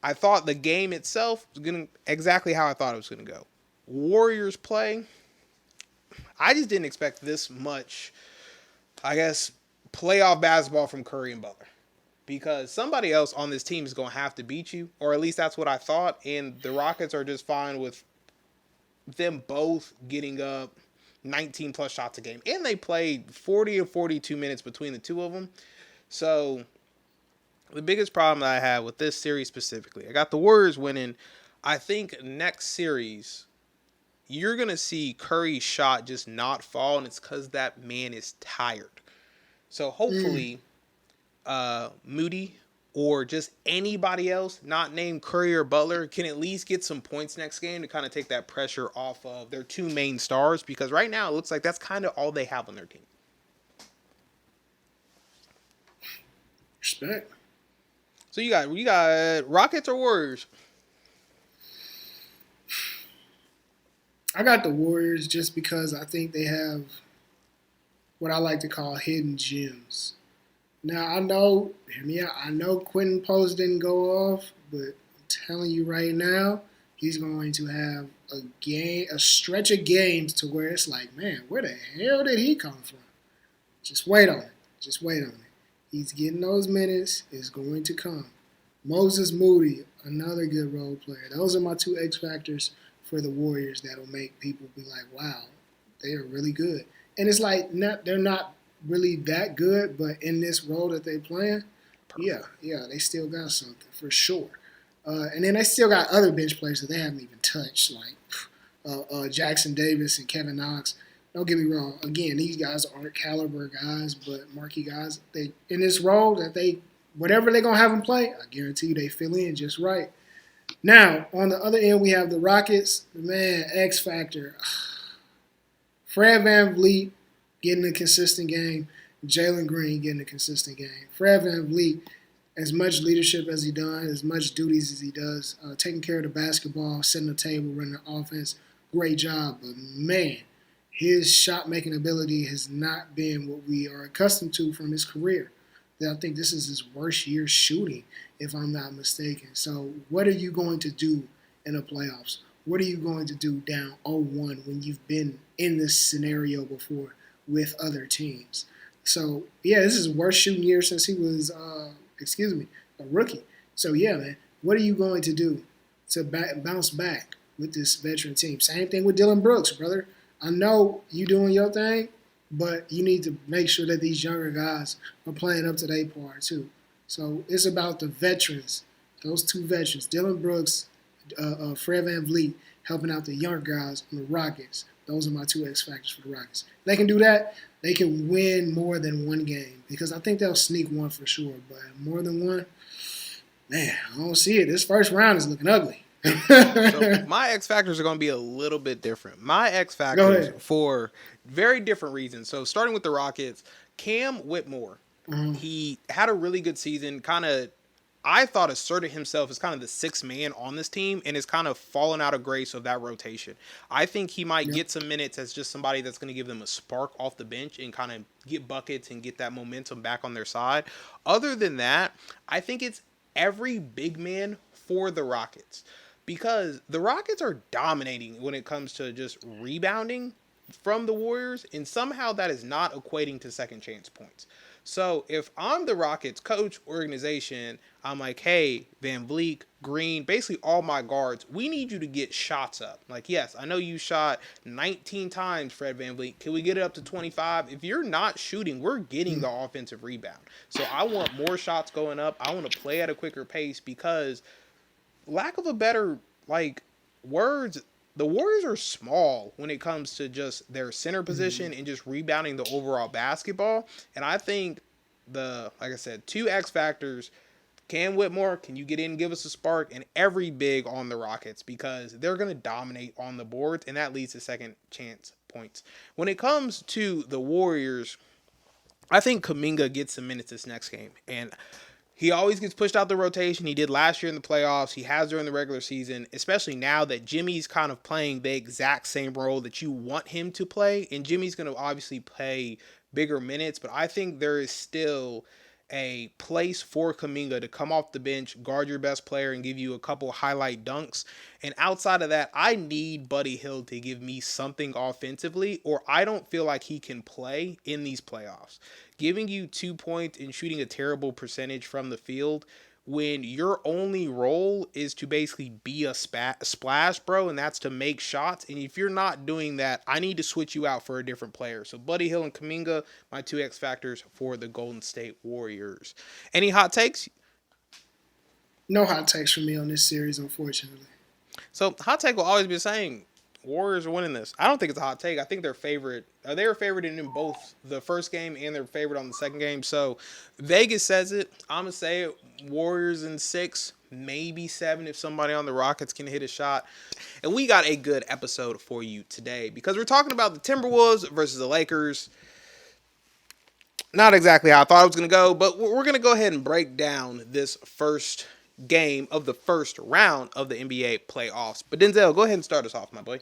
I thought the game itself was going to exactly how I thought it was going to go. Warriors play, I just didn't expect this much, I guess, playoff basketball from Curry and Butler. Because somebody else on this team is going to have to beat you, or at least that's what I thought. And the Rockets are just fine with them both getting up 19 plus shots a game. And they played 40 and 42 minutes between the two of them. So the biggest problem that I have with this series specifically, I got the Warriors winning. I think next series, you're going to see Curry's shot just not fall, and it's because that man is tired. So mm. hopefully, Moody or just anybody else not named Curry or Butler can at least get some points next game to kind of take that pressure off of their two main stars, because right now it looks like that's kind of all they have on their team. Respect. So you got Rockets or Warriors? I got the Warriors just because I think they have what I like to call hidden gems. Now I know, hear me out. I know Quentin Post didn't go off, but I'm telling you right now, he's going to have a stretch of games to where it's like, man, where the hell did he come from? Just wait on it. Just wait on it. He's getting those minutes. It's going to come. Moses Moody, another good role player. Those are my two X factors for the Warriors that'll make people be like, wow, they are really good. And it's like they're not really that good, but in this role that they playing, Perfect. yeah, they still got something for sure. And then they still got other bench players that they haven't even touched, like Jackson Davis and Kevin Knox. Don't get me wrong. Again, these guys aren't caliber guys, but marquee guys. They in this role that they whatever they're gonna have them play, I guarantee you they fill in just right. Now on the other end, we have the Rockets. Man, X factor. Fred VanVleet getting a consistent game. Jalen Green getting a consistent game. Fred VanVleet, as much leadership as he does, as much duties as he does, taking care of the basketball, setting the table, running the offense, great job. But man, his shot making ability has not been what we are accustomed to from his career. I think this is his worst year shooting, if I'm not mistaken. So what are you going to do in the playoffs? What are you going to do down 0-1 when you've been in this scenario before with other teams? So, yeah, this is his worst shooting year since he was, a rookie. So, yeah, man, what are you going to do to bounce back with this veteran team? Same thing with Dylan Brooks, brother. I know you doing your thing, but you need to make sure that these younger guys are playing up to their part, too. So, it's about the veterans, those two veterans, Dylan Brooks, Fred VanVleet, helping out the younger guys on the Rockets. Those are my two X factors for the Rockets. If they can do that, they can win more than one game, because I think they'll sneak one for sure. But more than one, man, I don't see it. This first round is looking ugly. So my X factors are going to be a little bit different. My X Go factors ahead. for very different reasons. So starting with the Rockets, Cam Whitmore, Uh, he had a really good season. Kind of, I thought asserted himself as kind of the sixth man on this team, and is kind of fallen out of grace of that rotation. I think he might yep. get some minutes as just somebody that's going to give them a spark off the bench and kind of get buckets and get that momentum back on their side. Other than that, I think it's every big man for the Rockets, because the Rockets are dominating when it comes to just rebounding, from the Warriors, and somehow that is not equating to second chance points. So if I'm the Rockets coach organization, I'm like, hey, Van Vliet, Green, basically all my guards, we need you to get shots up. Like, yes, I know you shot 19 times, Fred Van Vliet. Can we get it up to 25? If you're not shooting, we're getting the offensive rebound. So I want more shots going up. I want to play at a quicker pace because, lack of a better like words, the Warriors are small when it comes to just their center position and just rebounding the overall basketball. And I think like I said, two X factors. Cam Whitmore, can you get in and give us a spark? And every big on the Rockets, because they're going to dominate on the boards, and that leads to second chance points. When it comes to the Warriors, I think Kuminga gets some minutes this next game. And he always gets pushed out the rotation. He did last year in the playoffs. He has during the regular season, especially now that Jimmy's kind of playing the exact same role that you want him to play. And Jimmy's going to obviously play bigger minutes, but I think there is still a place for Kuminga to come off the bench, guard your best player, and give you a couple highlight dunks. And outside of that, I need Buddy Hield to give me something offensively, or I don't feel like he can play in these playoffs. Giving you 2 points and shooting a terrible percentage from the field when your only role is to basically be a splash, bro, and that's to make shots. And if you're not doing that, I need to switch you out for a different player. So Buddy Hield and Kuminga, my two X factors for the Golden State Warriors. Any hot takes? No hot takes from me on this series, unfortunately. So hot take will always be saying Warriors are winning this. I don't think it's a hot take. I think they're favorite. They were favored in both the first game and they're favored on the second game. So Vegas says it. I'm gonna say it. Warriors in 6, maybe 7 if somebody on the Rockets can hit a shot. And we got a good episode for you today because we're talking about the Timberwolves versus the Lakers. Not exactly how I thought it was gonna go, but we're gonna go ahead and break down this first game of the first round of the NBA playoffs. But Denzel, go ahead and start us off, my boy.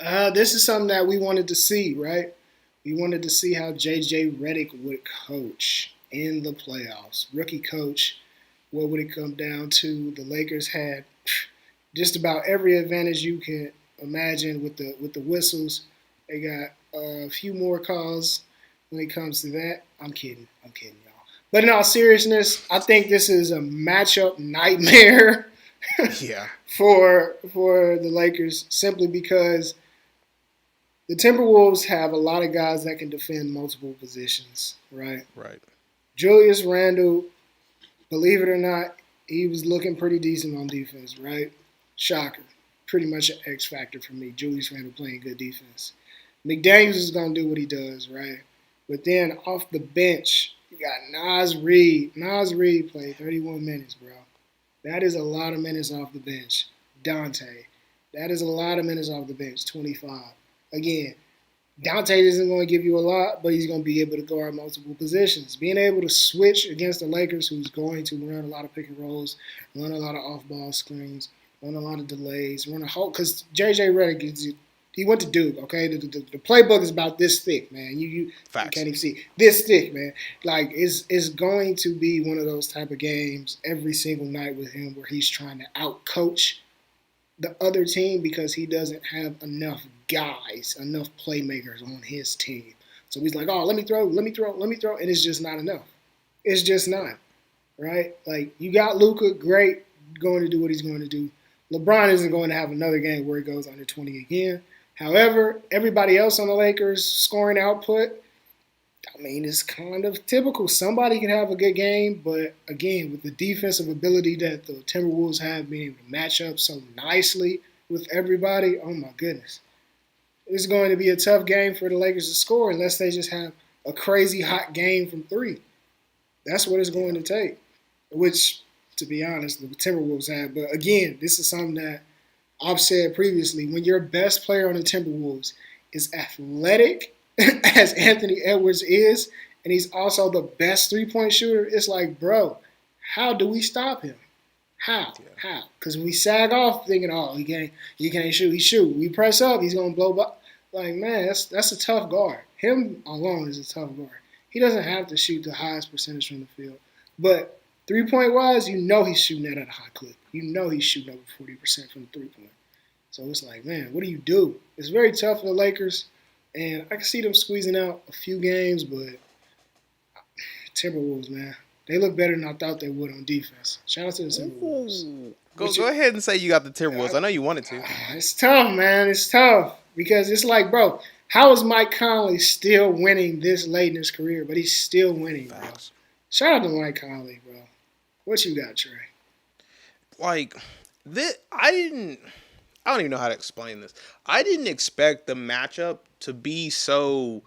This is something that we wanted to see, right? We wanted to see how J.J. Redick would coach in the playoffs. Rookie coach, what would it come down to? The Lakers had just about every advantage you can imagine with the whistles. They got a few more calls when it comes to that. I'm kidding, y'all. But in all seriousness, I think this is a matchup nightmare Yeah. for the Lakers simply because the Timberwolves have a lot of guys that can defend multiple positions, right? Right. Julius Randle, believe it or not, he was looking pretty decent on defense, right? Shocker. Pretty much an X factor for me. Julius Randle playing good defense. McDaniels is going to do what he does, right? But then off the bench, you got Nas Reed. Nas Reed played 31 minutes, bro. That is a lot of minutes off the bench. Dante. That is a lot of minutes off the bench, 25. Again, Dante isn't going to give you a lot, but he's going to be able to guard multiple positions. Being able to switch against the Lakers, who's going to run a lot of pick and rolls, run a lot of off-ball screens, run a lot of delays, run a whole – because J.J. Redick, he went to Duke, okay? The playbook is about this thick, man. You can't even see. This thick, man. Like, it's going to be one of those type of games every single night with him where he's trying to out-coach the other team because he doesn't have enough guys, enough playmakers on his team. So he's like, oh, let me throw, and it's just not enough. It's just not, right? Like, you got Luka, great, going to do what he's going to do. LeBron isn't going to have another game where he goes under 20 again. However, everybody else on the Lakers' scoring output, I mean, it's kind of typical. Somebody can have a good game, but again, with the defensive ability that the Timberwolves have, being able to match up so nicely with everybody, oh my goodness. It's going to be a tough game for the Lakers to score unless they just have a crazy hot game from 3. That's what it's going to take, which, to be honest, the Timberwolves have. But again, this is something that I've said previously. When your best player on the Timberwolves is athletic, as Anthony Edwards is, and he's also the best three-point shooter, it's like, bro, how do we stop him? How? Because we sag off thinking, oh, he can't shoot. He shoot. We press up, he's going to blow by. Like, man, that's a tough guard. Him alone is a tough guard. He doesn't have to shoot the highest percentage from the field. But three-point-wise, you know he's shooting that at a high clip. You know he's shooting over 40% from the three-point. So it's like, man, what do you do? It's very tough for the Lakers. And I can see them squeezing out a few games, but Timberwolves, man, they look better than I thought they would on defense. Shout out to the Timberwolves. Ooh. Which Go ahead and say you got the Timberwolves. I, I know you wanted to. it's tough, man. It's tough because it's like, bro, how is Mike Conley still winning this late in his career? But he's still winning, bro. Facts. Shout out to Mike Conley, bro. What you got, Trey? Like this, I don't even know how to explain this. I didn't expect the matchup to be so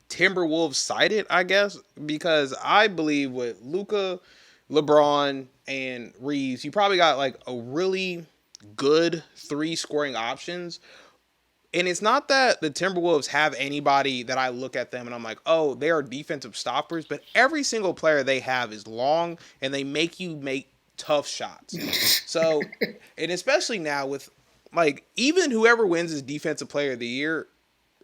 Timberwolves sided, I guess, because I believe with Luka, LeBron, and Reeves, you probably got like a really good three scoring options. And it's not that the Timberwolves have anybody that I look at them and I'm like, oh, they are defensive stoppers, but every single player they have is long and they make you make tough shots. So, and especially now with like even whoever wins is defensive player of the year,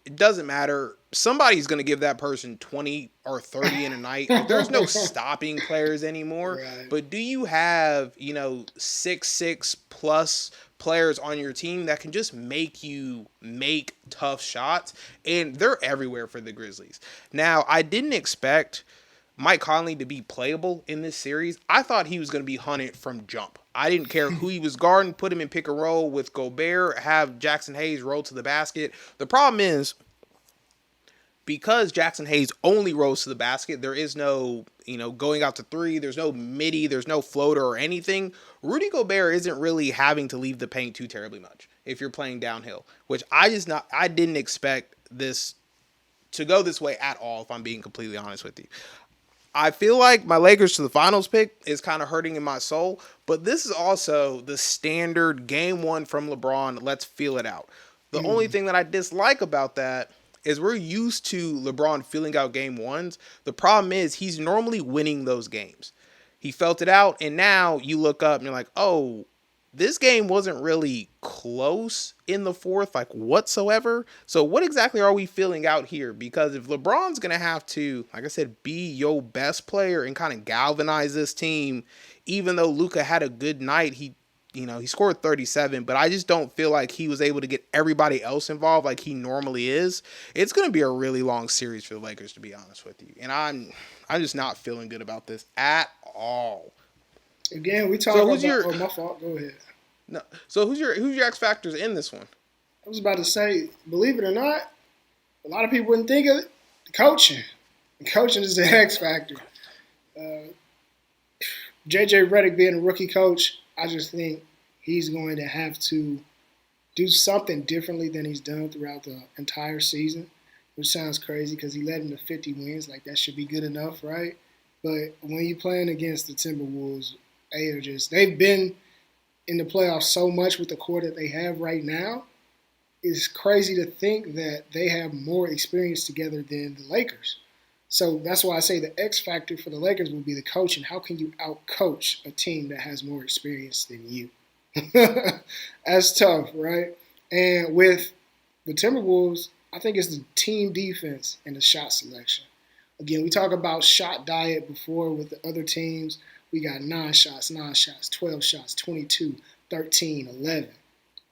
it doesn't matter. Somebody's going to give that person 20 or 30 in a night. There's no stopping players anymore. Right. But do you have, 6'6" plus players on your team that can just make you make tough shots? And they're everywhere for the Grizzlies. Now, I didn't expect Mike Conley to be playable in this series. I thought he was going to be hunted from jump. I didn't care who he was guarding, put him in pick and roll with Gobert, have Jackson Hayes roll to the basket. The problem is, because Jackson Hayes only rolls to the basket, there is no, going out to three. There's no midi. There's no floater or anything. Rudy Gobert isn't really having to leave the paint too terribly much if you're playing downhill, which I didn't expect this to go this way at all, if I'm being completely honest with you. I feel like my Lakers to the finals pick is kind of hurting in my soul, but this is also the standard game one from LeBron. Let's feel it out. The only thing that I dislike about that is we're used to LeBron feeling out game ones. The problem is he's normally winning those games. He felt it out, and now you look up and you're like, oh, this game wasn't really close in the fourth, like whatsoever. So what exactly are we feeling out here? Because if LeBron's going to have to, like I said, be your best player and kind of galvanize this team, even though Luka had a good night, he scored 37, but I just don't feel like he was able to get everybody else involved like he normally is. It's going to be a really long series for the Lakers, to be honest with you. And I'm just not feeling good about this at all. Again, we talk about. Oh, my fault. Go ahead. No. So who's your X factors in this one? I was about to say, believe it or not, a lot of people wouldn't think of it. The coaching. The coaching is the X factor. JJ Redick being a rookie coach, I just think he's going to have to do something differently than he's done throughout the entire season, which sounds crazy because he led him to 50 wins. Like, that should be good enough, right? But when you're playing against the Timberwolves, they've been in the playoffs so much with the core that they have right now. It's crazy to think that they have more experience together than the Lakers. So that's why I say the X factor for the Lakers will be the coaching. How can you out-coach a team that has more experience than you? That's tough, right? And with the Timberwolves, I think it's the team defense and the shot selection. Again, we talk about shot diet before with the other teams. We got 9 shots, 12 shots, 22, 13, 11.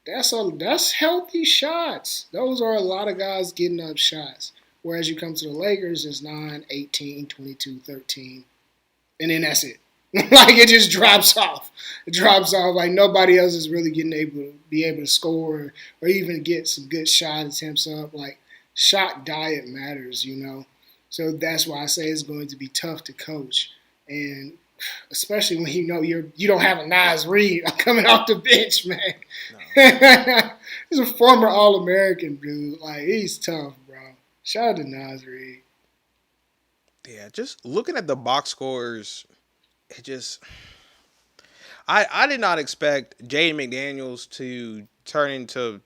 That's healthy shots. Those are a lot of guys getting up shots. Whereas you come to the Lakers, it's 9, 18, 22, 13. And then that's it. Like, it just drops off. It drops off. Like, nobody else is really able to score or even get some good shot attempts up. Like, shot diet matters, So that's why I say it's going to be tough to coach. And especially when you don't have a Nas Reed coming off the bench, man. No. He's a former All-American, dude. Like, he's tough, bro. Shout out to Nas Reed. Yeah, just looking at the box scores, it just I did not expect Jaden McDaniels to turn into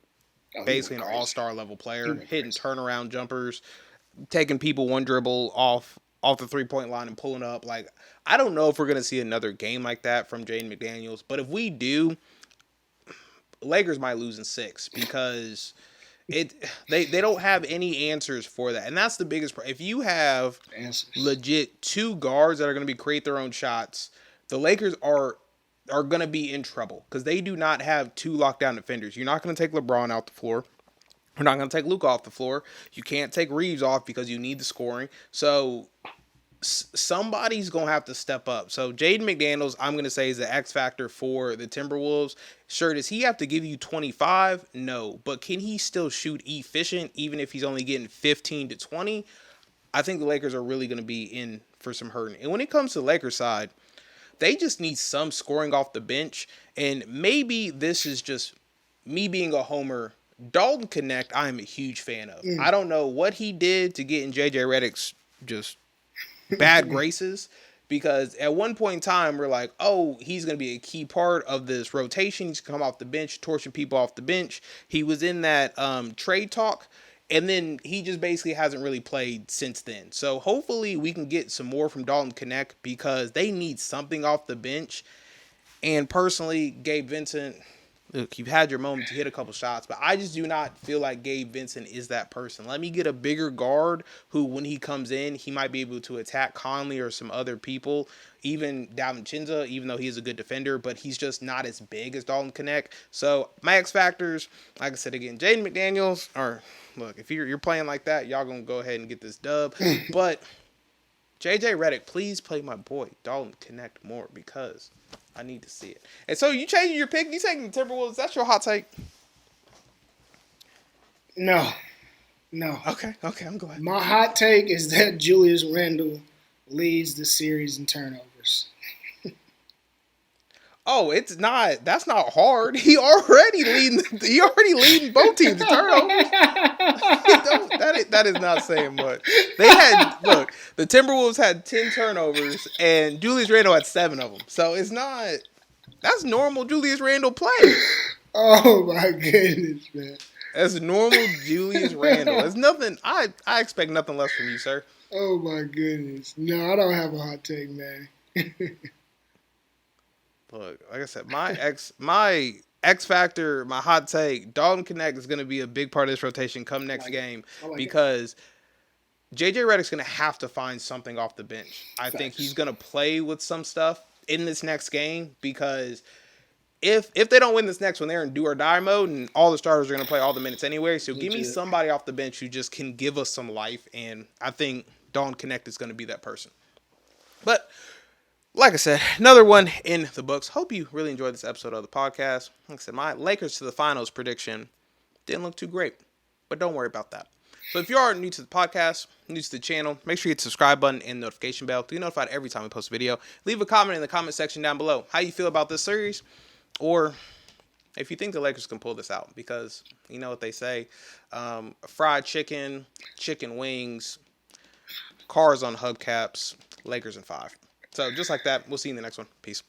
basically an all-star level player, hitting turnaround jumpers, taking people one dribble off the three-point line and pulling up. Like, I don't know if we're going to see another game like that from Jaden McDaniels, but if we do, Lakers might lose in 6 because they don't have any answers for that. And that's the biggest problem. If you have legit 2 guards that are going to create their own shots, the Lakers are going to be in trouble because they do not have 2 lockdown defenders. You're not going to take LeBron out the floor. We're not going to take Luka off the floor. You can't take Reeves off because you need the scoring. So somebody's going to have to step up. So Jaden McDaniels, I'm going to say, is the X factor for the Timberwolves. Sure, does he have to give you 25? No. But can he still shoot efficient even if he's only getting 15 to 20? I think the Lakers are really going to be in for some hurting. And when it comes to the Lakers side, they just need some scoring off the bench. And maybe this is just me being a homer. Dalton Connect, I am a huge fan of. I don't know what he did to get in JJ Redick's just bad graces, because at one point in time we're like, oh, he's going to be a key part of this rotation. He's come off the bench, torching people off the bench. He was in that trade talk, and then he just basically hasn't really played since then. So hopefully we can get some more from Dalton Connect, because they need something off the bench. And personally, Gabe Vincent, look, you've had your moment to hit a couple shots, but I just do not feel like Gabe Vincent is that person. Let me get a bigger guard who, when he comes in, he might be able to attack Conley or some other people, even DiVincenzo, even though he's a good defender, but he's just not as big as Dalton Connect. So my X factors, like I said again, Jaden McDaniels, or look, if you're playing like that, y'all gonna go ahead and get this dub. But JJ Redick, please play my boy Dalton Connect more, because I need to see it. And so you changing your pick? You taking the Timberwolves? That's your hot take? No. Okay, I'm glad. My hot take is that Julius Randle leads the series in turnovers. Oh, it's not. That's not hard. He already leading both teams in turnovers. that is not saying much. The Timberwolves had 10 turnovers and Julius Randle had 7 of them. So it's not. That's normal Julius Randle play. Oh my goodness, man. That's normal Julius Randle. It's nothing. I expect nothing less from you, sir. Oh my goodness. No, I don't have a hot take, man. Look, like I said, my X factor, my hot take, Dalton Connect is going to be a big part of this rotation come next game, because JJ Redick's going to have to find something off the bench. I think he's going to play with some stuff in this next game, because if they don't win this next one, they're in do or die mode, and all the starters are going to play all the minutes anyway. So give me somebody off the bench who just can give us some life, and I think Dalton Connect is going to be that person. But like I said, another one in the books. Hope you really enjoyed this episode of the podcast. Like I said, my Lakers to the finals prediction didn't look too great, but don't worry about that. So if you are new to the podcast, new to the channel, make sure you hit the subscribe button and notification bell to be notified every time we post a video. Leave a comment in the comment section down below how you feel about this series, or if you think the Lakers can pull this out, because you know what they say, fried chicken, chicken wings, cars on hubcaps, Lakers in 5. So just like that, we'll see you in the next one. Peace.